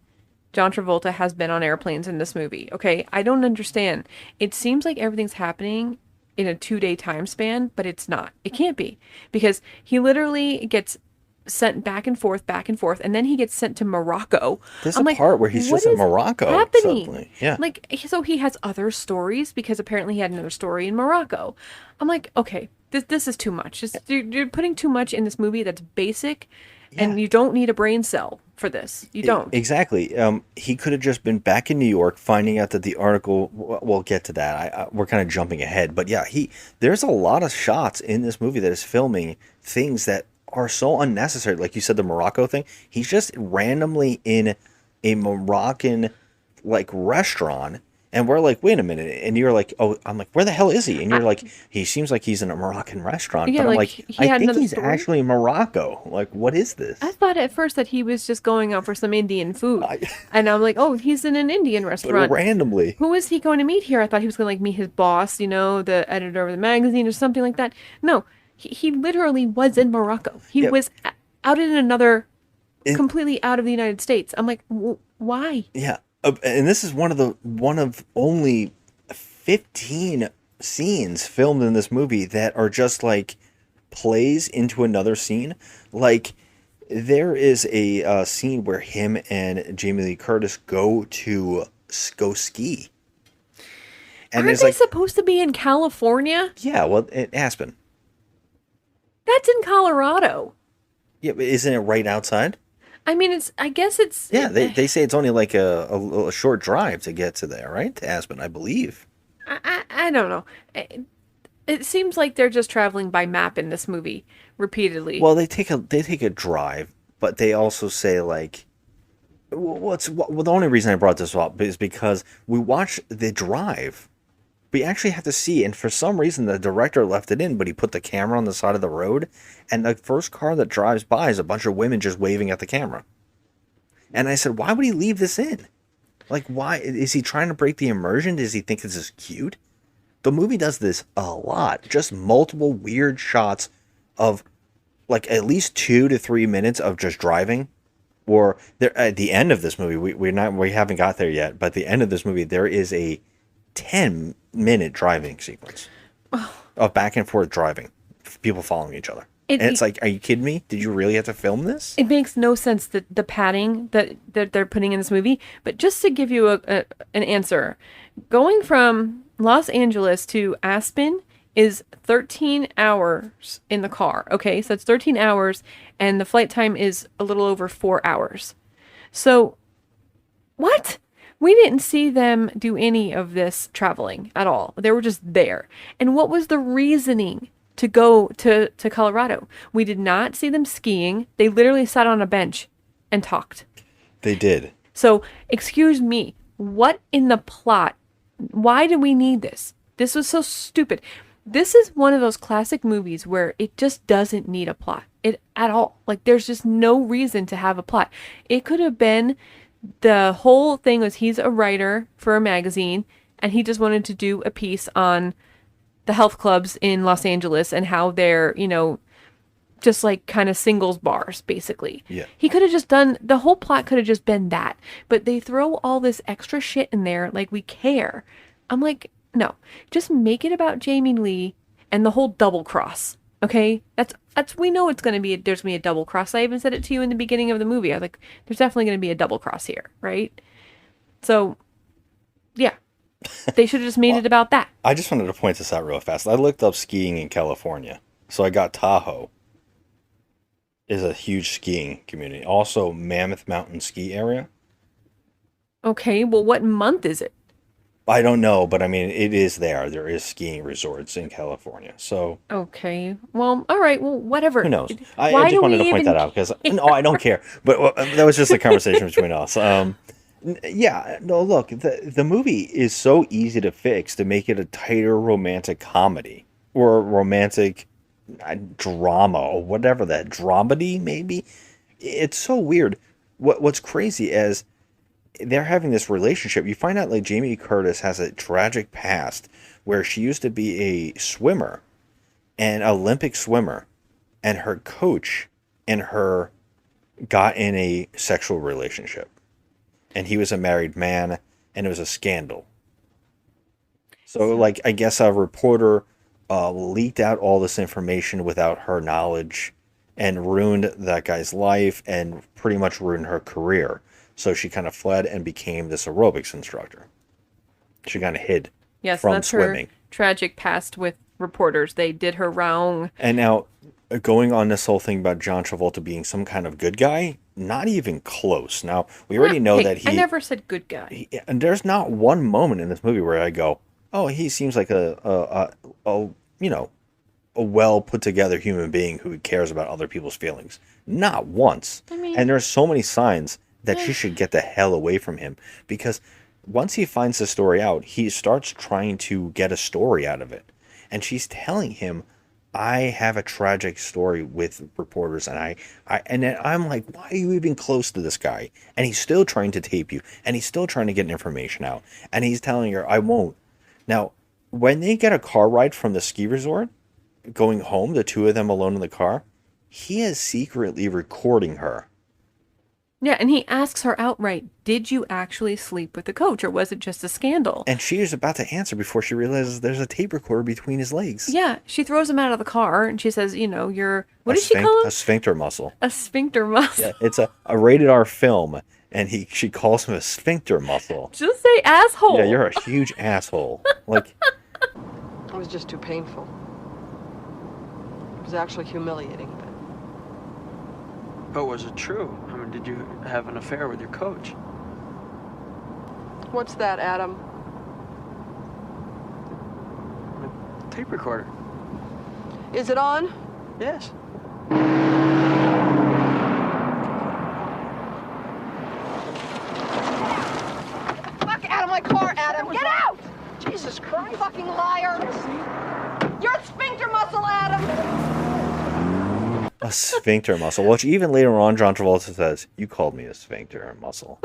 John Travolta has been on airplanes in this movie. Okay, I don't understand. It seems like everything's happening in a 2-day time span, but it's not. It can't be, because he literally gets sent back and forth, and then he gets sent to Morocco. There's a part where he's just in Morocco. Happening? Suddenly. Yeah. So he has other stories, because apparently he had another story in Morocco. I'm like, okay, this is too much. You're putting too much in this movie that's basic, and you don't need a brain cell for this. You don't. Exactly. He could have just been back in New York, finding out that the article. We'll get to that. We're kind of jumping ahead, but yeah, there's a lot of shots in this movie that is filming things that are so unnecessary. Like you said, the Morocco thing. He's just randomly in a Moroccan restaurant. And we're like, wait a minute. And you're like, oh, I'm like, where the hell is he? And you're like, he seems like he's in a Moroccan restaurant. Yeah, but I'm like, I think he's story? actually in Morocco. Like, what is this? I thought at first that he was just going out for some Indian food. And I'm like, oh, he's in an Indian restaurant. But randomly. Who is he going to meet here? I thought he was going to meet his boss, the editor of the magazine or something like that. No, he literally was in Morocco. He was out in another, completely out of the United States. I'm like, why? Yeah. And this is one of only 15 scenes filmed in this movie that are just plays into another scene. Like, there is a scene where him and Jamie Lee Curtis go ski. And aren't they supposed to be in California? Yeah, well, in Aspen. That's in Colorado. Yeah, but isn't it right outside? I mean, I guess it's... Yeah, they say it's only a short drive to get to there, right? To Aspen, I believe. I don't know. It seems like they're just traveling by map in this movie repeatedly. Well, they take a drive, but they also say like, well, the only reason I brought this up is because we watch the drive. We actually have to see, and for some reason the director left it in, but he put the camera on the side of the road, and the first car that drives by is a bunch of women just waving at the camera. And I said, why would he leave this in? Like, why? Is he trying to break the immersion? Does he think this is cute? The movie does this a lot. Just multiple weird shots of, like, at least 2 to 3 minutes of just driving. Or there, at the end of this movie, we haven't got there yet, but at the end of this movie, there is a 10-minute driving sequence of back and forth driving, people following each other. And it's like, are you kidding me? Did you really have to film this? It makes no sense, the padding that they're putting in this movie. But just to give you an answer, going from Los Angeles to Aspen is 13 hours in the car. Okay, so it's 13 hours, and the flight time is a little over 4 hours. So, what? We didn't see them do any of this traveling at all. They were just there. And what was the reasoning to go to Colorado? We did not see them skiing. They literally sat on a bench and talked. They did. So, excuse me, what in the plot? Why do we need this? This was so stupid. This is one of those classic movies where it just doesn't need a plot at all. Like, there's just no reason to have a plot. It could have been the whole thing was he's a writer for a magazine and he just wanted to do a piece on the health clubs in Los Angeles and how they're, just like kind of singles bars, basically. Yeah. He could have just done, the whole plot could have just been that. But they throw all this extra shit in there like we care. I'm like, no, just make it about Jamie Lee and the whole double cross. Okay? That's we know it's going to be, there's going to be a double cross. I even said it to you in the beginning of the movie. I was like, there's definitely going to be a double cross here, right? So, yeah. They should have just made it about that. I just wanted to point this out real fast. I looked up skiing in California. So I got Tahoe is a huge skiing community. Also, Mammoth Mountain ski area. Okay, well, what month is it? I don't know, but I mean, it is there. There is skiing resorts in California. So okay, well, all right, well, whatever. Who knows? I just wanted to point that out because no, I don't care. But that was just a conversation between us. Yeah, no, look, the movie is so easy to fix to make it a tighter romantic comedy or a romantic drama or whatever that dramedy maybe. It's so weird. What's crazy is they're having this relationship. You find out like Jamie Lee Curtis has a tragic past where she used to be a swimmer, an Olympic swimmer, and her coach and her got in a sexual relationship. And he was a married man, and it was a scandal. So, like, I guess a reporter leaked out all this information without her knowledge and ruined that guy's life and pretty much ruined her career. So she kind of fled and became this aerobics instructor. She kind of hid from that's swimming. Her tragic past with reporters. They did her wrong. And now, going on this whole thing about John Travolta being some kind of good guy, not even close. Now, we already know that I never said good guy. And there's not one moment in this movie where I go, oh, he seems like a well put together human being who cares about other people's feelings. Not once. And there's so many signs that she should get the hell away from him, because once he finds the story out, he starts trying to get a story out of it. And she's telling him, I have a tragic story with reporters, and then I'm like, why are you even close to this guy? And he's still trying to tape you, and he's still trying to get information out, and he's telling her, I won't. Now, when they get a car ride from the ski resort, going home, the two of them alone in the car, he is secretly recording her. Yeah, and he asks her outright, did you actually sleep with the coach, or was it just a scandal? And she is about to answer before she realizes there's a tape recorder between his legs. Yeah, she throws him out of the car, and she says, you're... What did she call him? A sphincter muscle. A sphincter muscle. Yeah, it's a rated R film, and she calls him a sphincter muscle. Just say asshole. Yeah, you're a huge asshole. Like, It was just too painful. It was actually humiliating. But was it true? I mean, did you have an affair with your coach? What's that, Adam? tape recorder. Is it on? Yes. Fuck out of my car, Adam! Get out! Jesus Christ. Fucking liar! You're a sphincter muscle, Adam! A sphincter muscle. Which even later on, John Travolta says, "You called me a sphincter muscle."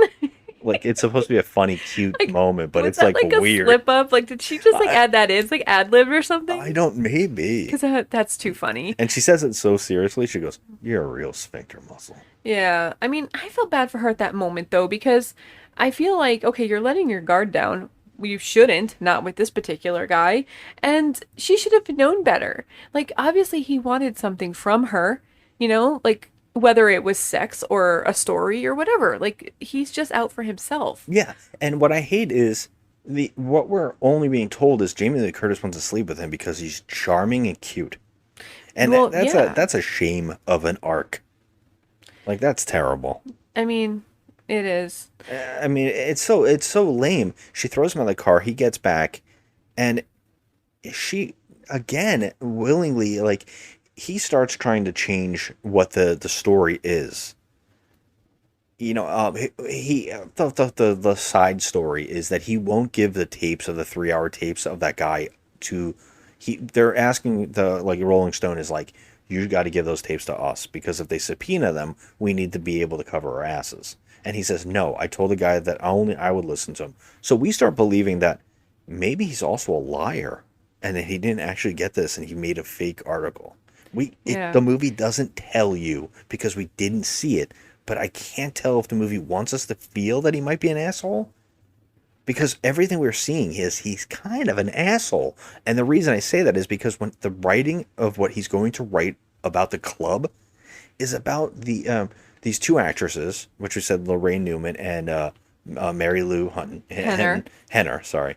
Like, it's supposed to be a funny, cute moment, but it's like a weird. slip up? Like, did she just add that in? It's like ad lib or something? I don't, maybe. Because that's too funny. And she says it so seriously. She goes, "You're a real sphincter muscle." Yeah. I mean, I felt bad for her at that moment, though, because I feel like, okay, you're letting your guard down. You shouldn't, not with this particular guy. And she should have known better. Like, obviously, he wanted something from her, you know? Like, whether it was sex or a story or whatever. Like, he's just out for himself. Yeah. And what I hate is what we're only being told is Jamie Lee Curtis wants to sleep with him because he's charming and cute. And Well, that's a shame of an arc. Like, that's terrible. I mean, it is. I mean, it's so lame. She throws him out of the car. He gets back, and she again willingly, like, he starts trying to change what the story is. You know, the side story is that he won't give the tapes of the 3-hour tapes of that guy to. They're asking like Rolling Stone is like, you got to give those tapes to us because if they subpoena them, we need to be able to cover our asses. And he says, no, I told the guy that only I would listen to him. So we start believing that maybe he's also a liar and that he didn't actually get this and he made a fake article. The movie doesn't tell you because we didn't see it, but I can't tell if the movie wants us to feel that he might be an asshole. Because everything we're seeing is he's kind of an asshole. And the reason I say that is because when the writing of what he's going to write about the club is about these two actresses, which we said Lorraine Newman and Mary Lou Henner, sorry.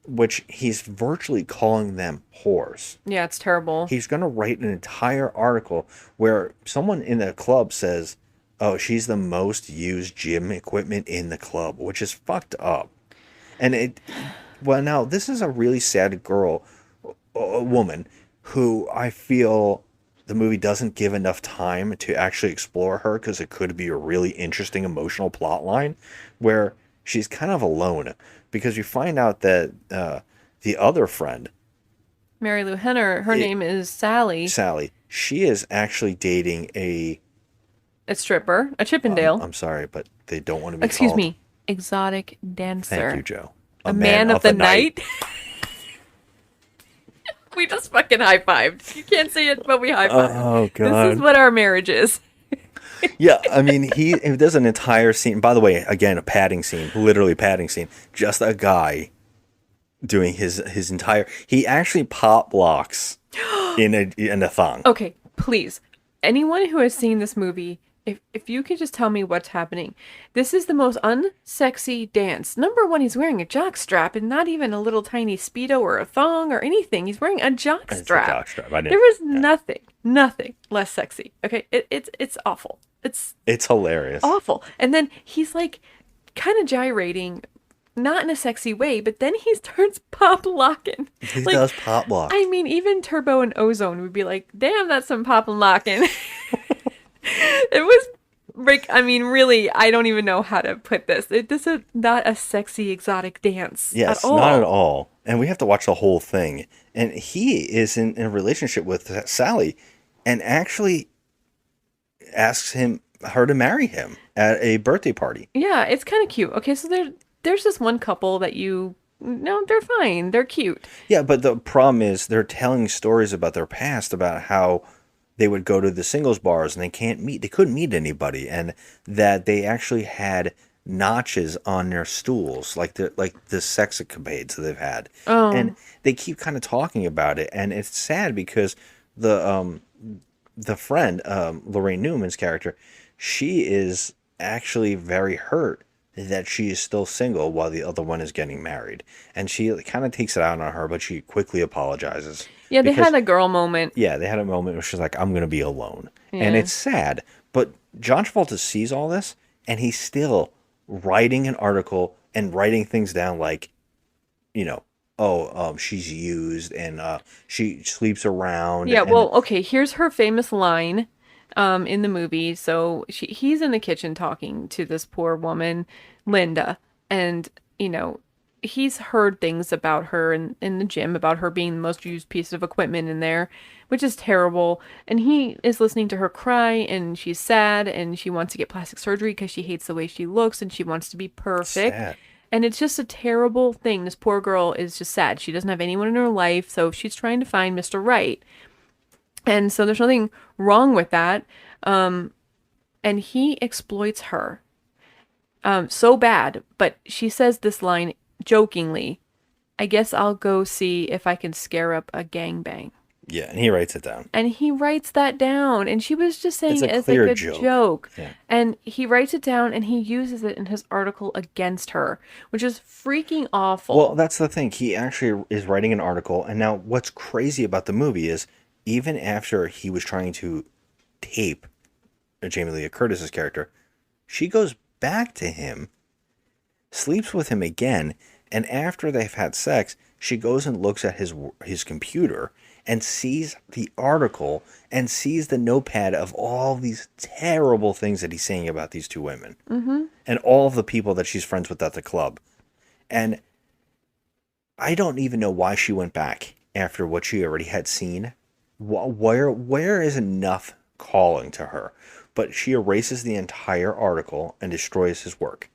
Which he's virtually calling them whores. Yeah, it's terrible. He's going to write an entire article where someone in the club says, oh, she's the most used gym equipment in the club, which is fucked up. And now this is a really sad a woman who I feel the movie doesn't give enough time to actually explore her because it could be a really interesting emotional plot line where she's kind of alone because you find out that the other friend, Mary Lou Henner, her name is Sally. Sally, she is actually dating a stripper, a Chippendale. I'm sorry, but they don't want to be Excuse called. me, exotic dancer. Thank you, Joe. A man of the night. We just fucking high-fived. You can't see it, but we high-fived. Oh, God. This is what our marriage is. Yeah, I mean, he does an entire scene. By the way, again, a padding scene, literally padding scene. Just a guy doing his entire. He actually pop locks in a thong. Okay, please, anyone who has seen this movie, if you could just tell me what's happening. This is the most unsexy dance. Number one, he's wearing a jock strap and not even a little tiny Speedo or a thong or anything. He's wearing a jock strap. It's a jock strap. There was nothing less sexy. Okay, it's awful. It's hilarious. Awful. And then he's like kind of gyrating, not in a sexy way, but then he starts pop locking. He does pop lock. I mean, even Turbo and Ozone would be like, damn, that's some pop locking. It was, Rick, I mean, really, I don't even know how to put this. This is not a sexy, exotic dance Yes, at all. not at all. And we have to watch the whole thing. And he is in a relationship with Sally and actually asks her to marry him at a birthday party. Yeah, it's kind of cute. Okay, so there's this one couple that they're fine. They're cute. Yeah, but the problem is they're telling stories about their past, about how they would go to the singles bars and they couldn't meet anybody, and that they actually had notches on their stools, like the sex escapades that they've had. Oh. And they keep kind of talking about it, and it's sad because the friend, Lorraine Newman's character, she is actually very hurt that she is still single while the other one is getting married. And she kind of takes it out on her, but she quickly apologizes. Yeah, they had a girl moment. Yeah, they had a moment where she's like, I'm going to be alone. Yeah. And it's sad. But John Travolta sees all this, and he's still writing an article and writing things down like, she's used and she sleeps around. Yeah, and well, okay, here's her famous line in the movie. So he's in the kitchen talking to this poor woman, Linda, and, he's heard things about her in the gym, about her being the most used piece of equipment in there, which is terrible. And he is listening to her cry, and she's sad, and she wants to get plastic surgery because she hates the way she looks, and she wants to be perfect. Sad. And it's just a terrible thing. This poor girl is just sad. She doesn't have anyone in her life, so she's trying to find Mr. Right. And so there's nothing wrong with that. And he exploits her so bad. But she says this line jokingly, I guess I'll go see if I can scare up a gangbang. Yeah, and he writes it down. And he writes that down. And she was just saying it as like a joke. Yeah. And he writes it down and he uses it in his article against her, which is freaking awful. Well, that's the thing. He actually is writing an article. And now what's crazy about the movie is even after he was trying to tape Jamie Lee Curtis's character, she goes back to him, sleeps with him again, and after they've had sex, she goes and looks at his computer and sees the article and sees the notepad of all these terrible things that he's saying about these two women. Mm-hmm. And all of the people that she's friends with at the club. And I don't even know why she went back after what she already had seen. Where is enough calling to her? But she erases the entire article and destroys his work.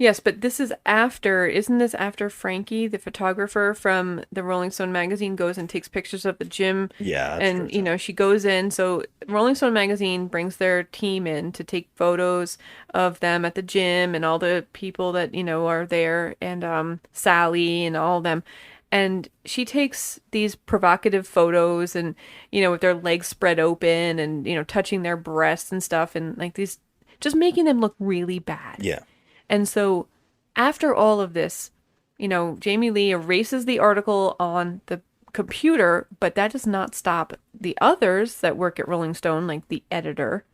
Yes, but isn't this after Frankie, the photographer from the Rolling Stone magazine, goes and takes pictures of the gym? Yeah, that's and true. She goes in. So Rolling Stone magazine brings their team in to take photos of them at the gym and all the people that are there, and Sally and all of them. And she takes these provocative photos and with their legs spread open and touching their breasts and stuff, and like these, just making them look really bad. Yeah. And so after all of this, Jamie Lee erases the article on the computer, but that does not stop the others that work at Rolling Stone, like the editor.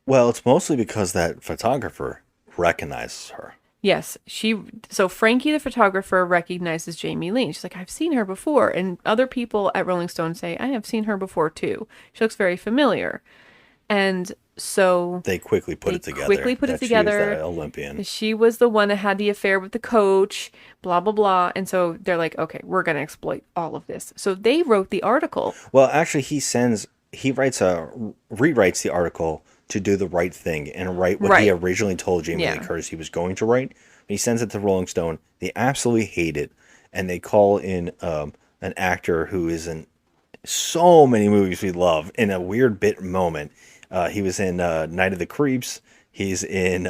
Well, it's mostly because that photographer recognizes her. Yes, so Frankie, the photographer, recognizes Jamie Lee. She's like, I've seen her before. And other people at Rolling Stone say, I have seen her before too. She looks very familiar. And so they quickly put it together. She was that Olympian. She was the one that had the affair with the coach, blah, blah, blah. And so they're like, okay, we're going to exploit all of this. So they wrote the article. Well, actually, he rewrites the article to do the right thing and write what he originally told Jamie Lee Curtis he was going to write. He sends it to Rolling Stone. They absolutely hate it. And they call in an actor who is in so many movies we love in a weird bit moment. He was in Night of the Creeps. He's in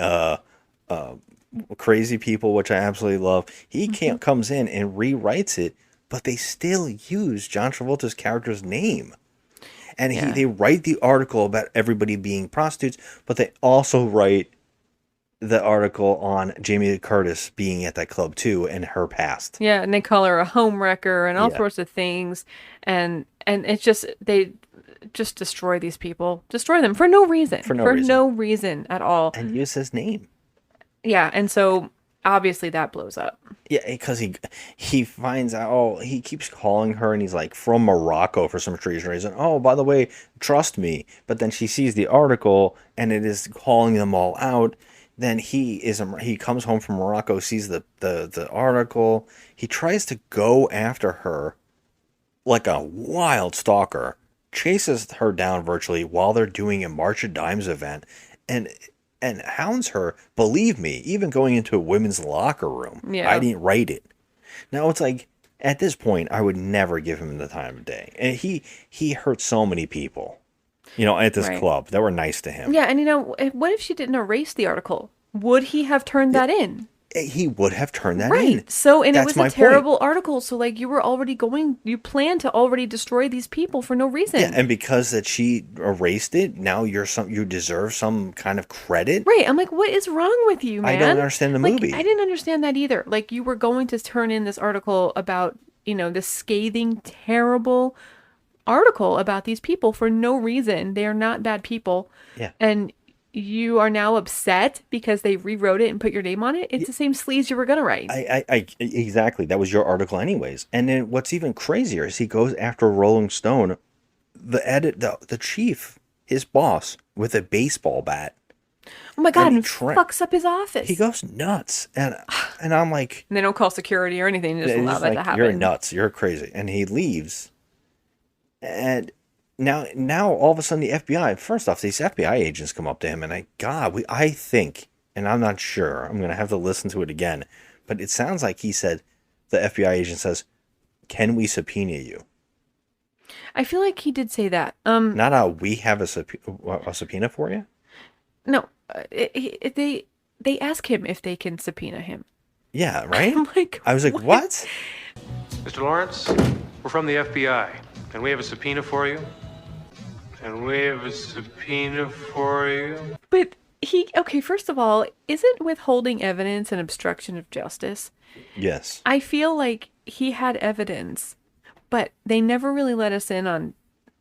Crazy People, which I absolutely love. He comes in and rewrites it, but they still use John Travolta's character's name. And they write the article about everybody being prostitutes, but they also write the article on Jamie Lee Curtis being at that club too and her past. Yeah, and they call her a homewrecker and all sorts of things. And it's just, they just destroy these people. Destroy them for no reason. For no reason at all. And use his name. Yeah, and so obviously that blows up. Yeah, because he finds out, he keeps calling her and he's like from Morocco for some strange reason. Oh, by the way, trust me. But then she sees the article and it is calling them all out. Then he comes home from Morocco, sees the article. He tries to go after her like a wild stalker, chases her down virtually while they're doing a March of Dimes event, and hounds her, believe me, even going into a women's locker room. Yeah. I didn't write it. Now it's like, at this point, I would never give him the time of day. And he hurt so many people, at this club that were nice to him. Yeah, and what if she didn't erase the article? Would he have turned that in? He would have turned that in. Right. So, and That's it was a terrible article. So, like, you planned to already destroy these people for no reason. Yeah, and because that she erased it, now you deserve some kind of credit. Right. I'm like, what is wrong with you, man? I don't understand the movie. I didn't understand that either. Like, you were going to turn in this article about, this scathing, terrible article about these people for no reason. They are not bad people. Yeah. And you are now upset because they rewrote it and put your name on it. It's the same sleaze you were gonna write. Exactly. That was your article anyways. And then what's even crazier is he goes after Rolling Stone, the chief, his boss, with a baseball bat. Oh my God, and fucks up his office. He goes nuts. And I'm like... And they don't call security or anything. They just allow that to happen. You're nuts. You're crazy. And he leaves. And now all of a sudden the FBI... First off, these FBI agents come up to him. And I think, and I'm not sure, I'm going to have to listen to it again. But it sounds like he said, the FBI agent says, can we subpoena you? I feel like he did say that. Not we have a subpoena for you? No, they ask him if they can subpoena him. Yeah, right? I'm like, I was like, what? Mr. Lawrence, we're from the FBI. Can we have a subpoena for you? Can we have a subpoena for you? But first of all, isn't withholding evidence an obstruction of justice? Yes. I feel like he had evidence, but they never really let us in on,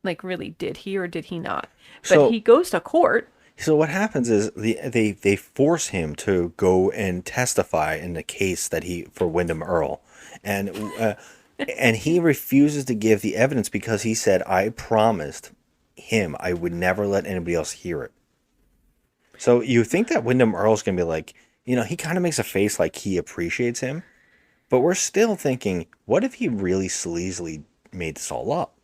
like, really, did he or did he not? But he goes to court. So what happens is they force him to go and testify in the case for Wyndham Earl, and he refuses to give the evidence because he said, I promised him I would never let anybody else hear it. So you think that Wyndham Earl's gonna be like, he kind of makes a face like he appreciates him, but we're still thinking, what if he really sleazily made this all up?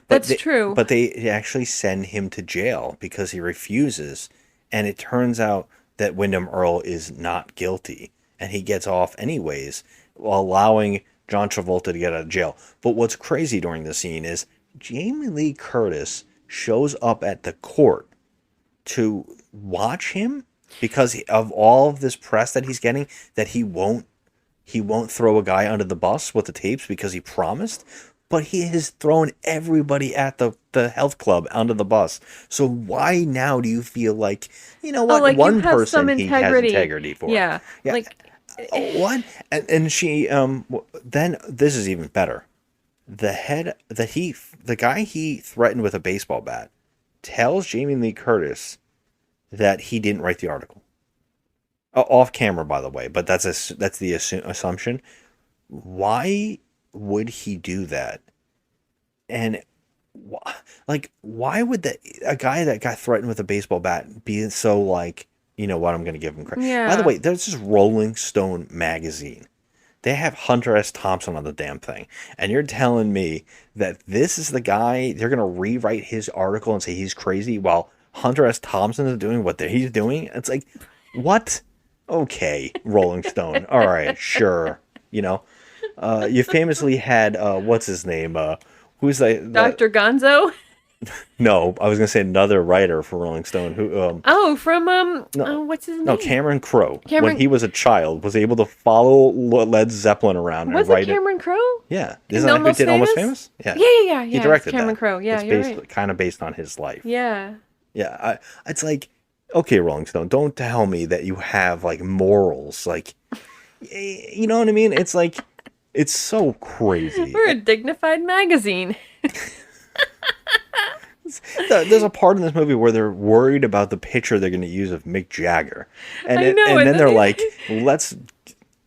That's true. But they actually send him to jail because he refuses. And it turns out that Wyndham Earl is not guilty. And he gets off anyways, while allowing John Travolta to get out of jail. But what's crazy during the scene is Jamie Lee Curtis shows up at the court to watch him because of all of this press that he's getting, that he won't throw a guy under the bus with the tapes because he promised. But he has thrown everybody at the health club under the bus. So why now do you feel like, what, like one person he has integrity for? Yeah. Like, what? And she, then this is even better. The guy he threatened with a baseball bat tells Jamie Lee Curtis that he didn't write the article. Off camera, by the way, but that's the assumption. Why would he do that? And why would a guy that got threatened with a baseball bat be so like, I'm going to give him credit? Yeah. By the way, there's this Rolling Stone magazine. They have Hunter S. Thompson on the damn thing. And you're telling me that this is the guy, they're going to rewrite his article and say he's crazy while Hunter S. Thompson is doing what he's doing? It's like, what? Okay, Rolling Stone. All right, sure. You famously had what's his name? Who's Dr. Gonzo? No, I was gonna say another writer for Rolling Stone. Who? What's his name? No, Cameron Crowe. When he was a child, was able to follow Led Zeppelin around and write Cameron Crowe? Yeah, isn't that who did Almost Famous? Yeah. He directed Cameron Crowe. Yeah, you're right. Kind of based on his life. Yeah. Yeah, it's like, okay, Rolling Stone, don't tell me that you have like morals, like, you know what I mean? It's like. It's so crazy. We're a dignified magazine. There's a part in this movie where they're worried about the picture they're going to use of Mick Jagger. And then they're like, let's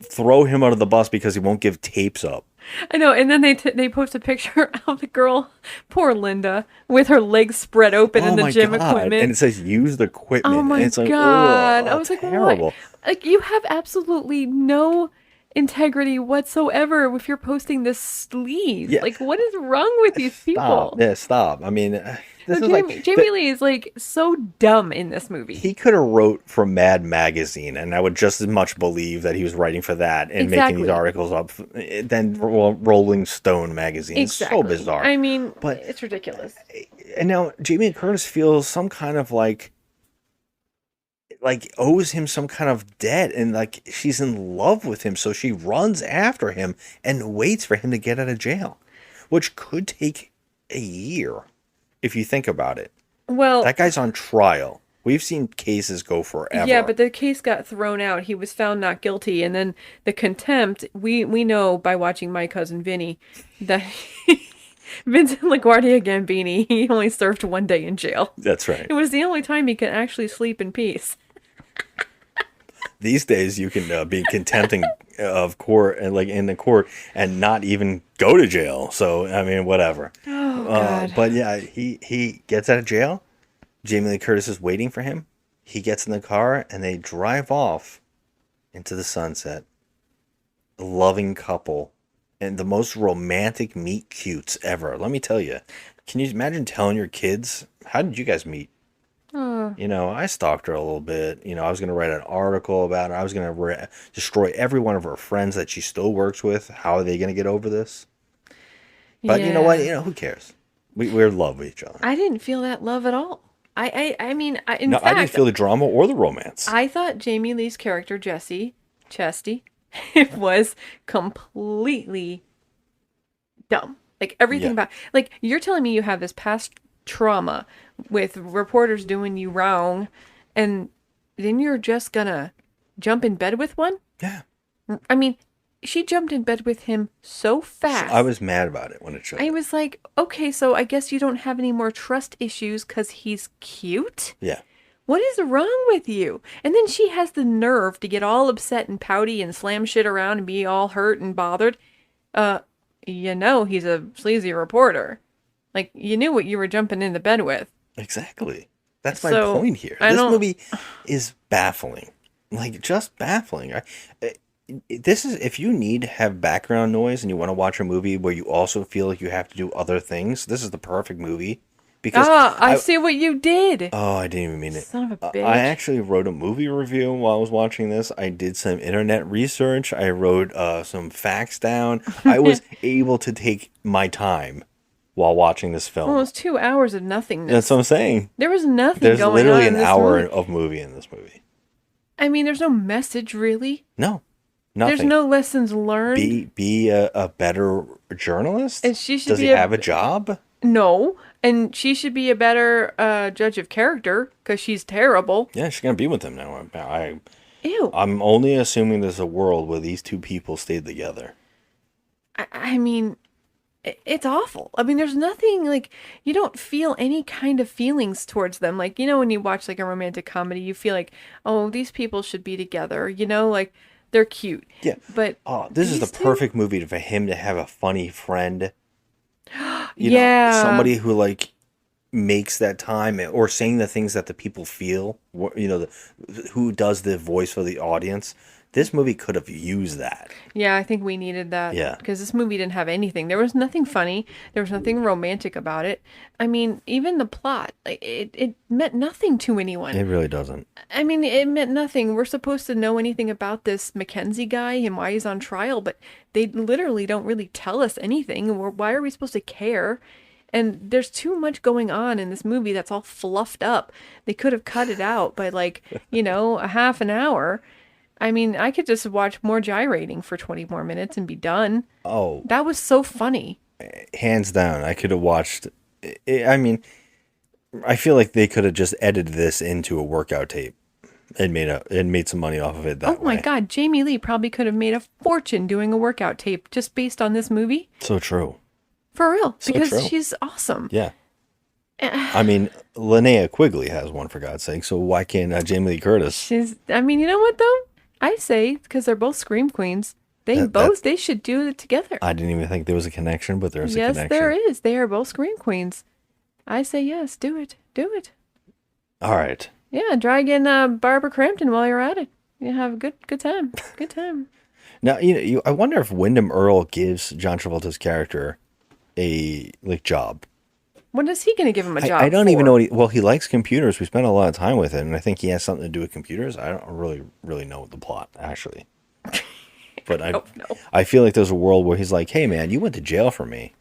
throw him out of the bus because he won't give tapes up. I know. And then they post a picture of the girl, poor Linda, with her legs spread open in the gym equipment. And it says use the equipment. Oh my it's like, God. I was like, terrible. What? Like, you have absolutely no integrity whatsoever if you're posting this sleaze. Yeah. Like, what is wrong with these people? Stop. I mean, Jamie Lee is like so dumb in this movie. He could have wrote for Mad Magazine, and I would just as much believe that he was writing for that and making these articles up than Rolling Stone magazine. Exactly. It's so bizarre. I mean, but it's ridiculous. And now Jamie Curtis feels some kind of like owes him some kind of debt, and like she's in love with him, so she runs after him and waits for him to get out of jail, which could take a year if you think about it. Well, that guy's on trial. We've seen cases go forever. Yeah, but the case got thrown out. He was found not guilty, and then the contempt, we know by watching My Cousin Vinny that Vincent LaGuardia Gambini, he only served 1 day in jail. That's right. It was the only time he could actually sleep in peace. These days, you can be contempting of court and in the court and not even go to jail. So I mean, whatever. Oh God. But yeah, he gets out of jail. Jamie Lee Curtis is waiting for him. He gets in the car and they drive off into the sunset. A loving couple and the most romantic meet cutes ever. Let me tell you. Can you imagine telling your kids, how did you guys meet? I stalked her a little bit. I was going to write an article about her. I was going to destroy every one of her friends that she still works with. How are they going to get over this? But you know what? Who cares? We're in love with each other. I didn't feel that love at all. I mean, in fact, I didn't feel the drama or the romance. I thought Jamie Lee's character, Jessie, Chesty, was completely dumb. Like everything about, like you're telling me you have this past trauma with reporters doing you wrong, and then you're just gonna jump in bed with one? Yeah. I mean, she jumped in bed with him so fast. I was mad about it when it showed. I was like, okay, so I guess you don't have any more trust issues because he's cute? Yeah. What is wrong with you? And then she has the nerve to get all upset and pouty and slam shit around and be all hurt and bothered. He's a sleazy reporter. Like, you knew what you were jumping in the bed with. Exactly. That's my point here. This movie is baffling. Like, just baffling. This is, if you need to have background noise and you want to watch a movie where you also feel like you have to do other things, this is the perfect movie. Because I see what you did. Oh, I didn't even mean it. Son of a bitch. I actually wrote a movie review while I was watching this. I did some internet research. I wrote some facts down. I was able to take my time while watching this film. Well, it was 2 hours of nothingness. That's what I'm saying. There was nothing There's going on. literally in an this hour movie. of movie in this movie. I mean, there's no message really. No, nothing. There's no lessons learned. Be a better journalist. And she should Does be he have a job? No, and she should be a better judge of character because she's terrible. Yeah, she's gonna be with him now. Ew. I'm only assuming there's a world where these two people stayed together. I mean, it's awful. I mean, there's nothing, like, you don't feel any kind of feelings towards them. Like, when you watch like a romantic comedy, you feel like, oh, these people should be together, like they're cute. Yeah. But this is the perfect movie for him to have a funny friend. Yeah. Somebody who like makes that time or saying the things that the people feel, who does the voice for the audience. This movie could have used that. Yeah, I think we needed that. Yeah. Because this movie didn't have anything. There was nothing funny. There was nothing romantic about it. I mean, even the plot, it meant nothing to anyone. It really doesn't. I mean, it meant nothing. We're supposed to know anything about this Mackenzie guy and why he's on trial, but they literally don't really tell us anything. Why are we supposed to care? And there's too much going on in this movie that's all fluffed up. They could have cut it out by a half an hour. I mean, I could just watch more gyrating for 20 more minutes and be done. Oh. That was so funny. Hands down, I could have watched. I mean, I feel like they could have just edited this into a workout tape and made some money off of it that way. Oh my God, Jamie Lee probably could have made a fortune doing a workout tape just based on this movie. So true. For real, So because true. she's awesome. Yeah. I mean, Linnea Quigley has one, for God's sake, so why can't Jamie Lee Curtis? I mean, you know what though? I say, because they're both scream queens, they should do it together. I didn't even think there was a connection, but there's a connection. Yes, there is. They are both scream queens. I say yes, do it. Do it. All right. Yeah, drag in Barbara Crampton while you're at it. You have a good time. Good time. Now, I wonder if Wyndham Earl gives John Travolta's character a job. When is he going to give him a job? I don't even know what he likes computers. We spent a lot of time with it, and I think he has something to do with computers. I don't really know the plot, actually. But I feel like there's a world where he's like, hey, man, you went to jail for me.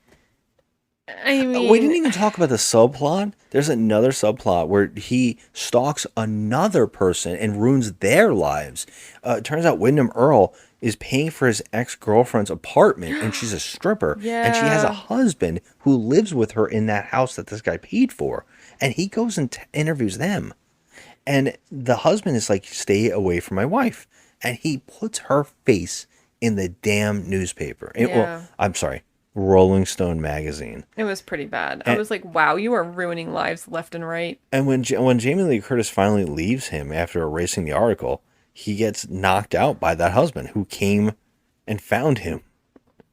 I mean, we didn't even talk about the subplot. There's another subplot where he stalks another person and ruins their lives. It turns out Wyndham Earl is paying for his ex-girlfriend's apartment, and she's a stripper. Yeah. And she has a husband who lives with her in that house that this guy paid for. And he goes and interviews them. And the husband is like, stay away from my wife. And he puts her face in the damn newspaper. Yeah. I'm sorry. Rolling Stone magazine. It was pretty bad. I was like, wow, you are ruining lives left and right. And when Jamie Lee Curtis finally leaves him after erasing the article, he gets knocked out by that husband who came and found him.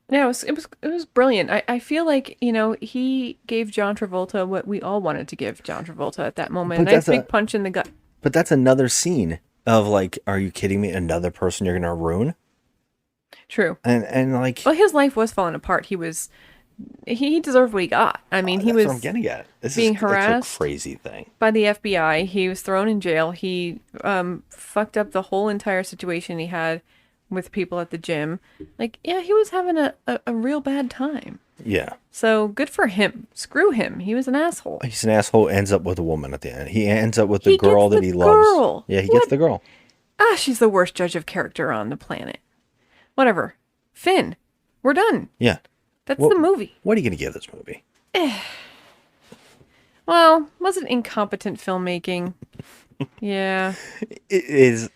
Yeah, it was brilliant. I feel like, he gave John Travolta what we all wanted to give John Travolta at that moment. But A nice big punch in the gut. But that's another scene of like, are you kidding me? Another person you're gonna ruin? True. And like, well, his life was falling apart. He deserved what he got. I mean, he was what I'm getting at. Being harassed. It's a crazy thing. By the FBI. He was thrown in jail. He fucked up the whole entire situation he had with people at the gym. Like, yeah, he was having a real bad time. Yeah. So good for him. Screw him. He was an asshole. He's an asshole. Ends up with a woman at the end. He ends up with the girl that he loves. Yeah, he gets the girl. She's the worst judge of character on the planet. Whatever. Finn, we're done. Yeah. That's the movie. What are you going to give this movie? Well, was it incompetent filmmaking? Yeah. It is.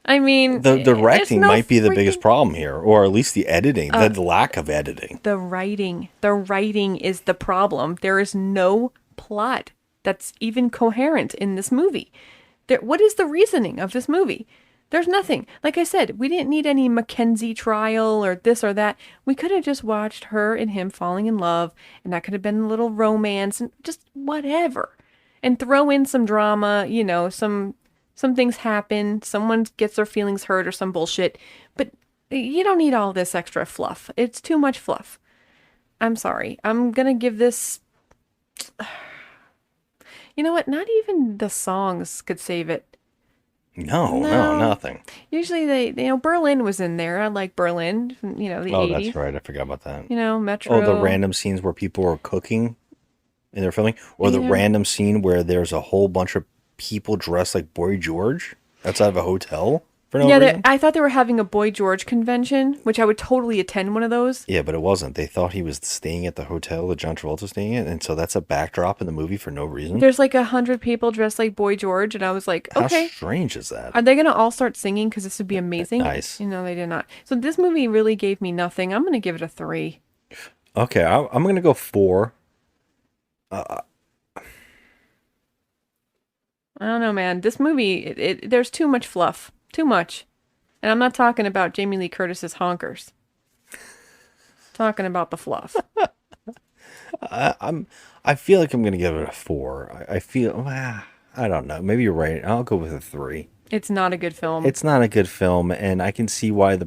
I mean, the directing might be the biggest problem here, or at least the editing, the lack of editing. The writing is the problem. There is no plot that's even coherent in this movie. What is the reasoning of this movie? There's nothing. Like I said, we didn't need any Mackenzie trial or this or that. We could have just watched her and him falling in love, and that could have been a little romance and just whatever. And throw in some drama, some things happen, someone gets their feelings hurt or some bullshit. But you don't need all this extra fluff. It's too much fluff. I'm sorry. I'm going to give this... You know what? Not even the songs could save it. No, nothing. Usually Berlin was in there. I like Berlin, the 80s. Oh, that's right. I forgot about that. Metro. Oh, the random scenes where people are cooking and they're filming. Or the random scene where there's a whole bunch of people dressed like Boy George outside of a hotel for no reason. I thought they were having a Boy George convention, which I would totally attend one of those. Yeah, but it wasn't. They thought he was staying at the hotel that John Travolta's staying at, and so that's a backdrop in the movie for no reason. There's like 100 people dressed like Boy George, and I was like, okay. How strange is that? Are they going to all start singing? Because this would be amazing. Nice. They did not. So this movie really gave me nothing. I'm going to give it a 3. Okay, I'm going to go 4. I don't know, man. This movie, there's too much fluff. Too much. And I'm not talking about Jamie Lee Curtis's honkers. I'm talking about the fluff. I feel like I'm going to give it a 4. I feel, I don't know. Maybe you're right. I'll go with a 3. It's not a good film. It's not a good film, and I can see why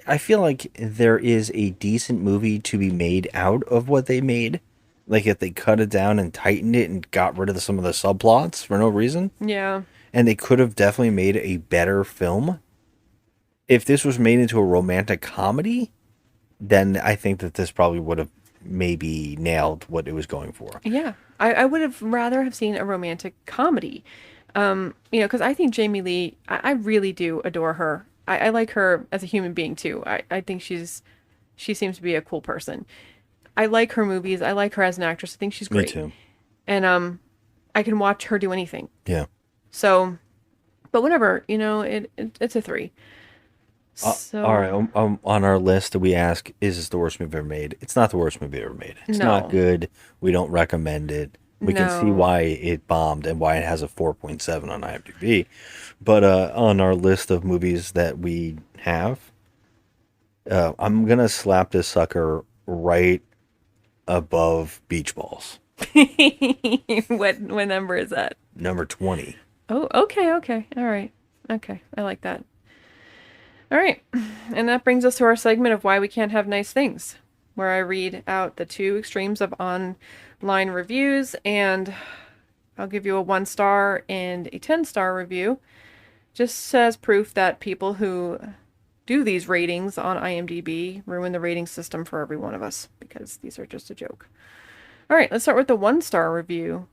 I feel like there is a decent movie to be made out of what they made. Like if they cut it down and tightened it and got rid of some of the subplots for no reason. Yeah. And they could have definitely made a better film. If this was made into a romantic comedy, then I think that this probably would have maybe nailed what it was going for. Yeah. I would have rather have seen a romantic comedy. Because I think Jamie Lee, I really do adore her. I like her as a human being too. I think she seems to be a cool person. I like her movies. I like her as an actress. I think she's great. Me too. And I can watch her do anything. Yeah. So, but whatever, it's a 3. So, all right. On our list, we ask, is this the worst movie ever made? It's not the worst movie ever made. It's not good. We don't recommend it. We can see why it bombed and why it has a 4.7 on IMDb. But on our list of movies that we have, I'm going to slap this sucker right above Beach Balls. What number is that? Number 20. Oh, okay. All right. Okay. I like that. All right. And that brings us to our segment of why we can't have nice things, where I read out the 2 extremes of online reviews, and I'll give you a 1-star and a 10-star review, just as proof that people who do these ratings on IMDb ruin the rating system for every one of us, because these are just a joke. All right, let's start with the 1-star review.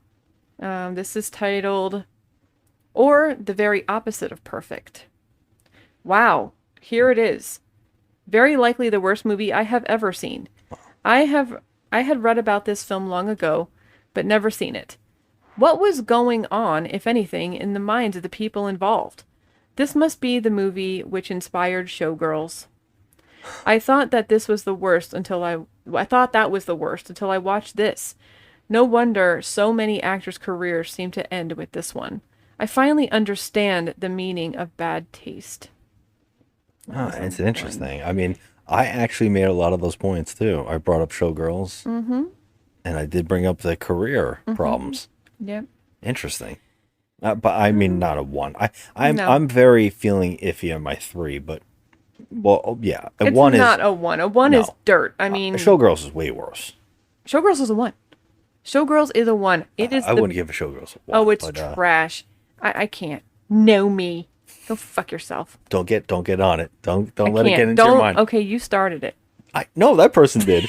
This is titled, "Or the Very Opposite of Perfect." Wow, here it is. Very likely the worst movie I have ever seen. I had read about this film long ago, but never seen it. What was going on, if anything, in the minds of the people involved? This must be the movie which inspired Showgirls. I thought that this was the worst until I I thought that was the worst until I watched this. No wonder so many actors' careers seem to end with this one. I finally understand the meaning of bad taste. Oh, it's interesting. I mean, I actually made a lot of those points too. I brought up Showgirls, and I did bring up the career problems. Yep. Interesting. But I mean, not a 1. I'm No. I'm very feeling iffy on my 3, but well, yeah, a It's 1 not is a 1. A 1 is no. dirt. I mean, Showgirls is way worse. Showgirls is a 1. Showgirls is a 1. It is. I wouldn't give a Showgirls a 1. Oh, it's but, trash. I can't. Know me. Go fuck yourself. Don't get on it. Don't I let it get can't. into your mind. Okay, you started it. No, that person did.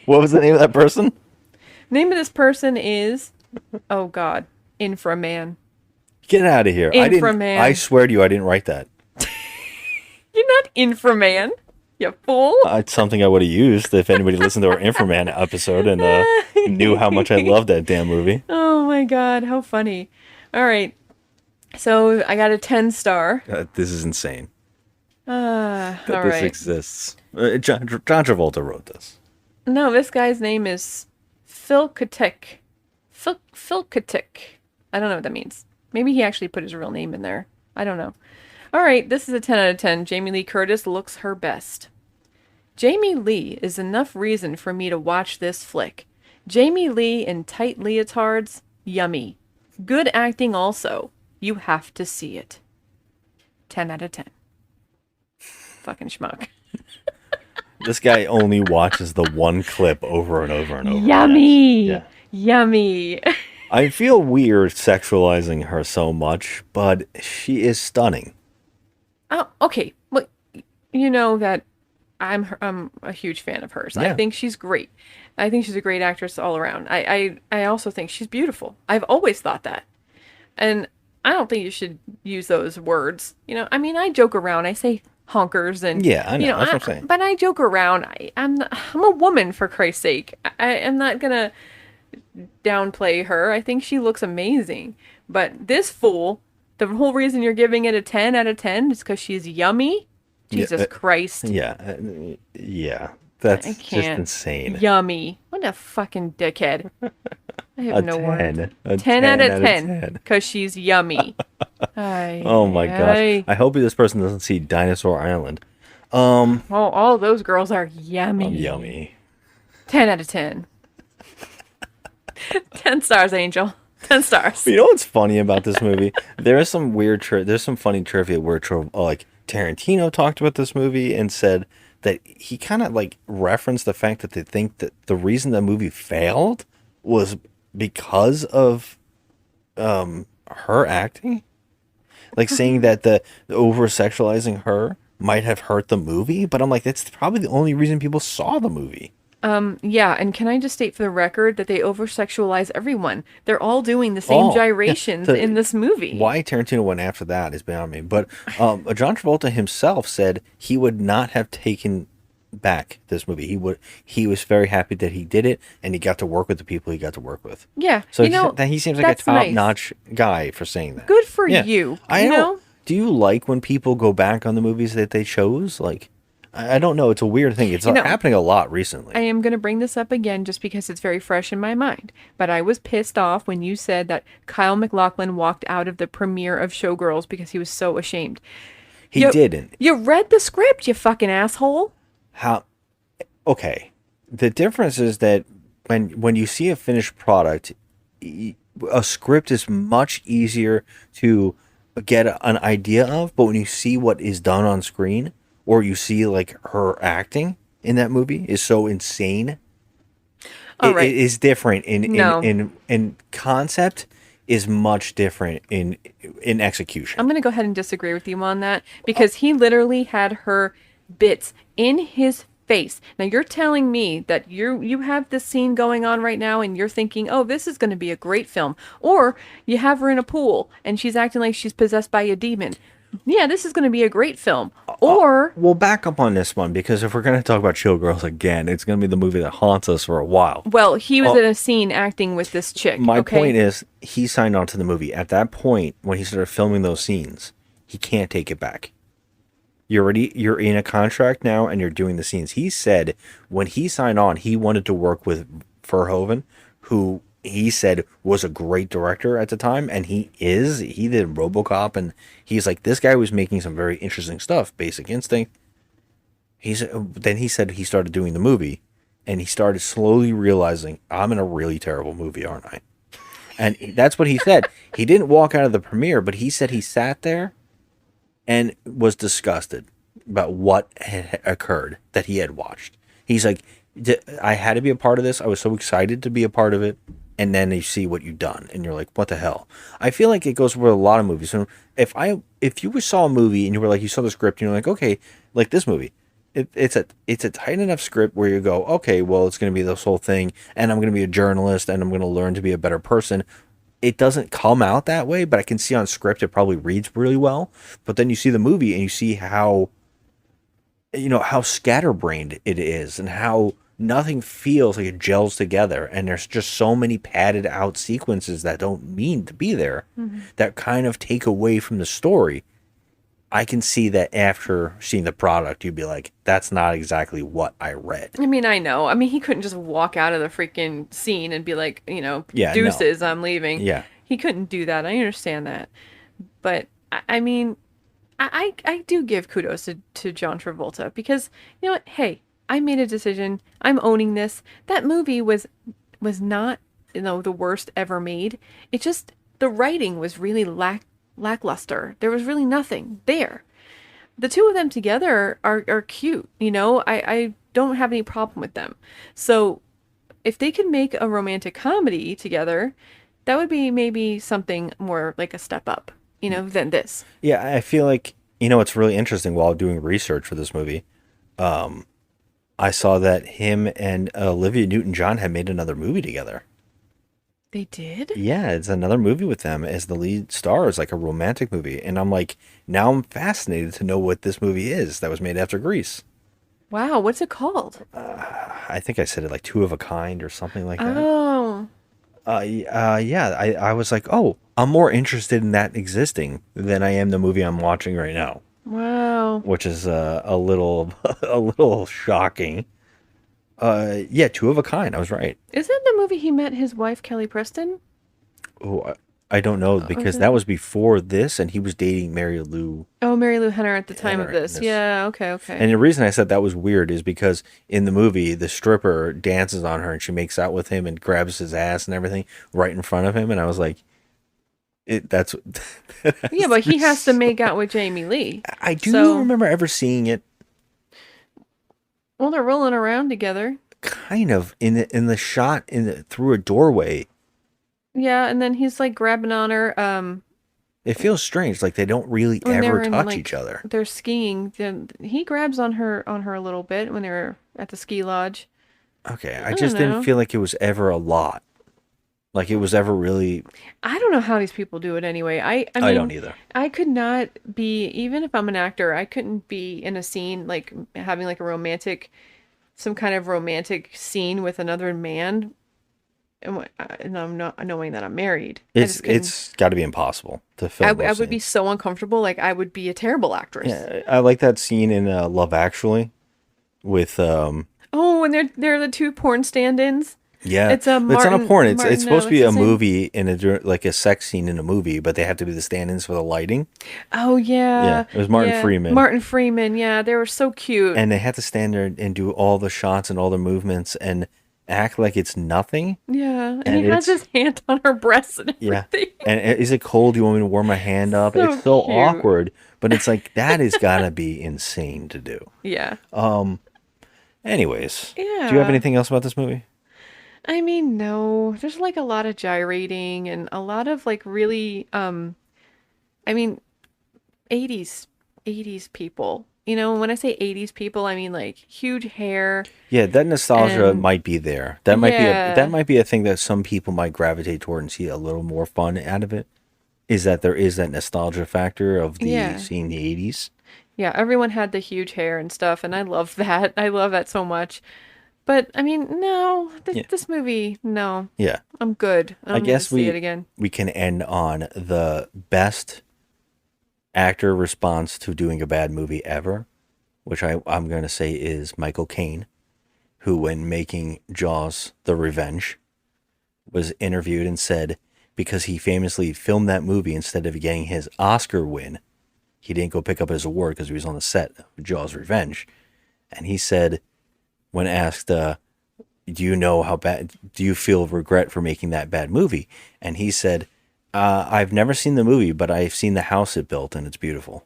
What was the name of that person? Name of this person is, oh God, Inframan. Get out of here. Inframan. I swear to you, I didn't write that. You're not Inframan, you fool. It's something I would have used if anybody listened to our Inframan episode and knew how much I loved that damn movie. Oh my God, how funny. All right. So I got a 10 star. This is insane. All This right. exists. John Travolta wrote this. No, this guy's name is Phil Katek. Phil Katek. I don't know what that means. Maybe he actually put his real name in there. I don't know. All right, this is a 10 out of 10. Jamie Lee Curtis looks her best. Jamie Lee is enough reason for me to watch this flick. Jamie Lee in tight leotards, yummy. Good acting also. You have to see it. 10 out of 10. Fucking schmuck. This guy only watches the one clip over and over and over. Yummy. Yeah. Yummy. I feel weird sexualizing her so much, but she is stunning. Oh, okay. Well, you know that I'm a huge fan of hers. Yeah. I think she's great. I think she's a great actress all around. I also think she's beautiful. I've always thought that. And I don't think you should use those words. You know, I mean, I joke around. I say honkers and Yeah, I know. You know, That's what I'm saying. But I joke around. I'm a woman, for Christ's sake. I am not gonna downplay her. I think she looks amazing. But this fool, the whole reason you're giving it a 10 out of 10 is because she's yummy. Jesus Christ. Yeah. That's I just can't. insane. Yummy. What a fucking dickhead. I have no 10. word. A 10 out of 10. 10 because she's yummy. Oh my gosh. I hope this person doesn't see Dinosaur Island. Oh, all those girls are yummy. Yummy. 10 out of 10. 10 stars, Angel. 10 stars. You know what's funny about this movie? There is some weird, there's some funny trivia where like Tarantino talked about this movie and said that he kind of like referenced the fact that they think that the reason the movie failed was because of her acting, like saying that the over sexualizing her might have hurt the movie. But I'm like, that's probably the only reason people saw the movie. Yeah, and can I just state for the record that they over-sexualize everyone? They're all doing the same gyrations in this movie. Why Tarantino went after that is beyond me. But John Travolta himself said he would not have taken back this movie. He was very happy that he did it, and he got to work with the people he got to work with. Yeah, So you know, he seems like a that's nice. top-notch guy for saying that. Good for Yeah. you. I you know. know? Do you like when people go back on the movies that they chose? Like, I don't know. It's a weird thing. It's happening a lot recently. I am going to bring this up again just because it's very fresh in my mind. But I was pissed off when you said that Kyle MacLachlan walked out of the premiere of Showgirls because he was so ashamed. He didn't. You read the script, you fucking asshole. How? Okay. The difference is that when you see a finished product, a script is much easier to get an idea of. But when you see what is done on screen, or you see like her acting in that movie is so insane. It is different in concept, is much different in execution. I'm going to go ahead and disagree with you on that because he literally had her bits in his face. Now you're telling me that you have this scene going on right now and you're thinking, oh, this is going to be a great film. Or you have her in a pool and she's acting like she's possessed by a demon. Yeah, this is going to be a great film. Or we'll back up on this one because if we're going to talk about Showgirls again, it's going to be the movie that haunts us for a while. Well, he was in a scene acting with this chick. My okay? point is, he signed on to the movie. At that point, when he started filming those scenes, he can't take it back. You're in a contract now, and you're doing the scenes. He said when he signed on, he wanted to work with Verhoeven, who he said was a great director at the time, and he is. He did RoboCop, and he's like, this guy was making some very interesting stuff. Basic Instinct. Then he said he started doing the movie, and he started slowly realizing, I'm in a really terrible movie, aren't I? And that's what he said. He didn't walk out of the premiere, but he said he sat there and was disgusted about what had occurred that he had watched. He's like, I had to be a part of this. I was so excited to be a part of it. And then you see what you've done, and you're like, what the hell? I feel like it goes with a lot of movies. So if you saw a movie and you were like, you saw the script, and you're like, okay, like this movie, it's a tight enough script where you go, okay, well, it's going to be this whole thing, and I'm going to be a journalist, and I'm going to learn to be a better person. It doesn't come out that way, but I can see on script it probably reads really well. But then you see the movie and you see how scatterbrained it is and how nothing feels like it gels together. And there's just so many padded out sequences that don't mean to be there that kind of take away from the story. I can see that after seeing the product, you'd be like, that's not exactly what I read. I mean, I know. I mean, he couldn't just walk out of the freaking scene and be like, Yeah, deuces, no. I'm leaving. Yeah. He couldn't do that. I understand that. But, I mean, I do give kudos to John Travolta because, you know what? Hey, I made a decision. I'm owning this. That movie was not, the worst ever made. It just, the writing was really lackluster. There was really nothing there. The two of them together are cute. I don't have any problem with them. So if they could make a romantic comedy together, that would be maybe something more like a step up, than this. Yeah, I feel like, it's really interesting while doing research for this movie. I saw that him and Olivia Newton-John had made another movie together. They did? Yeah, it's another movie with them as the lead star. It's like a romantic movie. And I'm like, now I'm fascinated to know what this movie is that was made after Grease. Wow, what's it called? I think I said it like Two of a Kind or something like that. Oh. Yeah, I was like, oh, I'm more interested in that existing than I am the movie I'm watching right now. Wow. Which is a little shocking. Yeah, Two of a Kind. I was right. Isn't the movie he met his wife Kelly Preston? Oh, I don't know because that was before this, and he was dating Mary Lou. Oh, Mary Lou Henner at the time of this. Yeah, okay. And the reason I said that was weird is because in the movie, the stripper dances on her and she makes out with him and grabs his ass and everything right in front of him, and I was like, that's yeah, but he has to make out with Jamie Lee. I do remember ever seeing it. Well, they're rolling around together. Kind of in the shot through a doorway. Yeah, and then he's like grabbing on her. It feels strange, like they don't really ever touch each other. They're skiing. He grabs on her a little bit when they were at the ski lodge. Okay, I just didn't feel like it was ever a lot. Like it was ever really. I don't know how these people do it anyway. I mean, I don't either. I could not be, even if I'm an actor, I couldn't be in a scene like having like some kind of romantic scene with another man, and I'm not knowing that I'm married. It's got to be impossible to film. I would be so uncomfortable. Like I would be a terrible actress. Yeah, I like that scene in Love Actually, with Oh, and they're the two porn stand-ins. Yeah, it's not a porn. It's supposed to be a name? Movie in a sex scene in a movie, but they have to be the stand-ins for the lighting. Oh yeah, yeah. It was Martin Freeman. Martin Freeman, yeah, they were so cute. And they had to stand there and do all the shots and all the movements and act like it's nothing. Yeah, and he has his hand on her breasts and everything. Yeah, and is it cold? Do you want me to warm my hand up? It's so cute. awkward, but it's like that has got to be insane to do. Yeah. Anyways, yeah. Do you have anything else about this movie? I mean, no. There's like a lot of gyrating and a lot of like really, I mean, 80s people. When I say 80s people, I mean like huge hair. Yeah, that nostalgia might be there. That might be a thing that some people might gravitate toward and see a little more fun out of it. Is that there is that nostalgia factor of seeing the 80s. Yeah, everyone had the huge hair and stuff, and I love that. I love that so much. But I mean, no, this movie, no. Yeah, I'm good. I guess we see it again. We can end on the best actor response to doing a bad movie ever, which I'm going to say is Michael Caine, who, when making Jaws: The Revenge, was interviewed and said because he famously filmed that movie instead of getting his Oscar win, he didn't go pick up his award because he was on the set of Jaws: Revenge. And he said, when asked, do you feel regret for making that bad movie? And he said, I've never seen the movie, but I've seen the house it built and it's beautiful.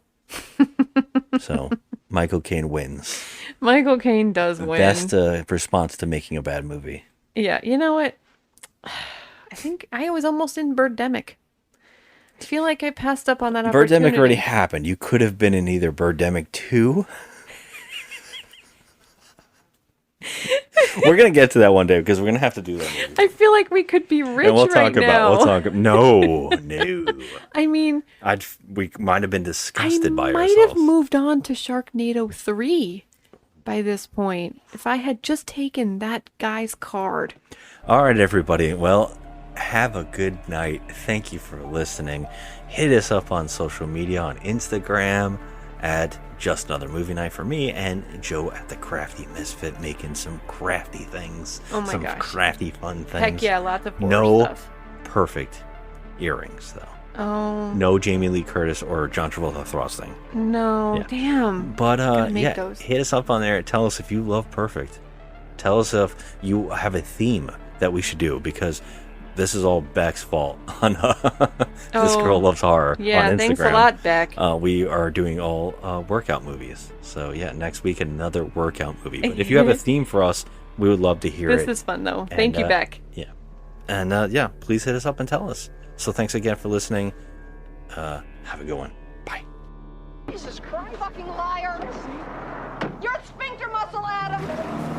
So Michael Caine wins. Michael Caine does win. Best response to making a bad movie. Yeah, you know what? I think I was almost in Birdemic. I feel like I passed up on that opportunity. Birdemic already happened. You could have been in either Birdemic 2. We're going to get to that one day because we're going to have to do that movie. I feel like we could be rich and we'll right talk now. No. I mean, we might have been disgusted by I ourselves. might have moved on to Sharknado 3 by this point if I had just taken that guy's card. All right, everybody. Well, have a good night. Thank you for listening. Hit us up on social media on Instagram at Just Another Movie Night for me, and Joe at the Crafty Misfit making some crafty things. Oh my some gosh. crafty fun things. Heck yeah, lots of horror no stuff. perfect earrings though. Oh. No Jamie Lee Curtis or John Travolta thrusting. No, Yeah. damn. But make those. hit us up on there. Tell us if you love perfect. Tell us if you have a theme that we should do, because this is all Beck's fault on This Girl Loves Horror on Instagram. Thanks a lot, Beck. We are doing all workout movies. So yeah, next week another workout movie. But if you have a theme for us, we would love to hear it. This is fun though. Thank you, Beck. Yeah. And yeah, please hit us up and tell us. So thanks again for listening. Have a good one. Bye. Jesus Christ. Fucking liar. You're a sphincter muscle, Adam.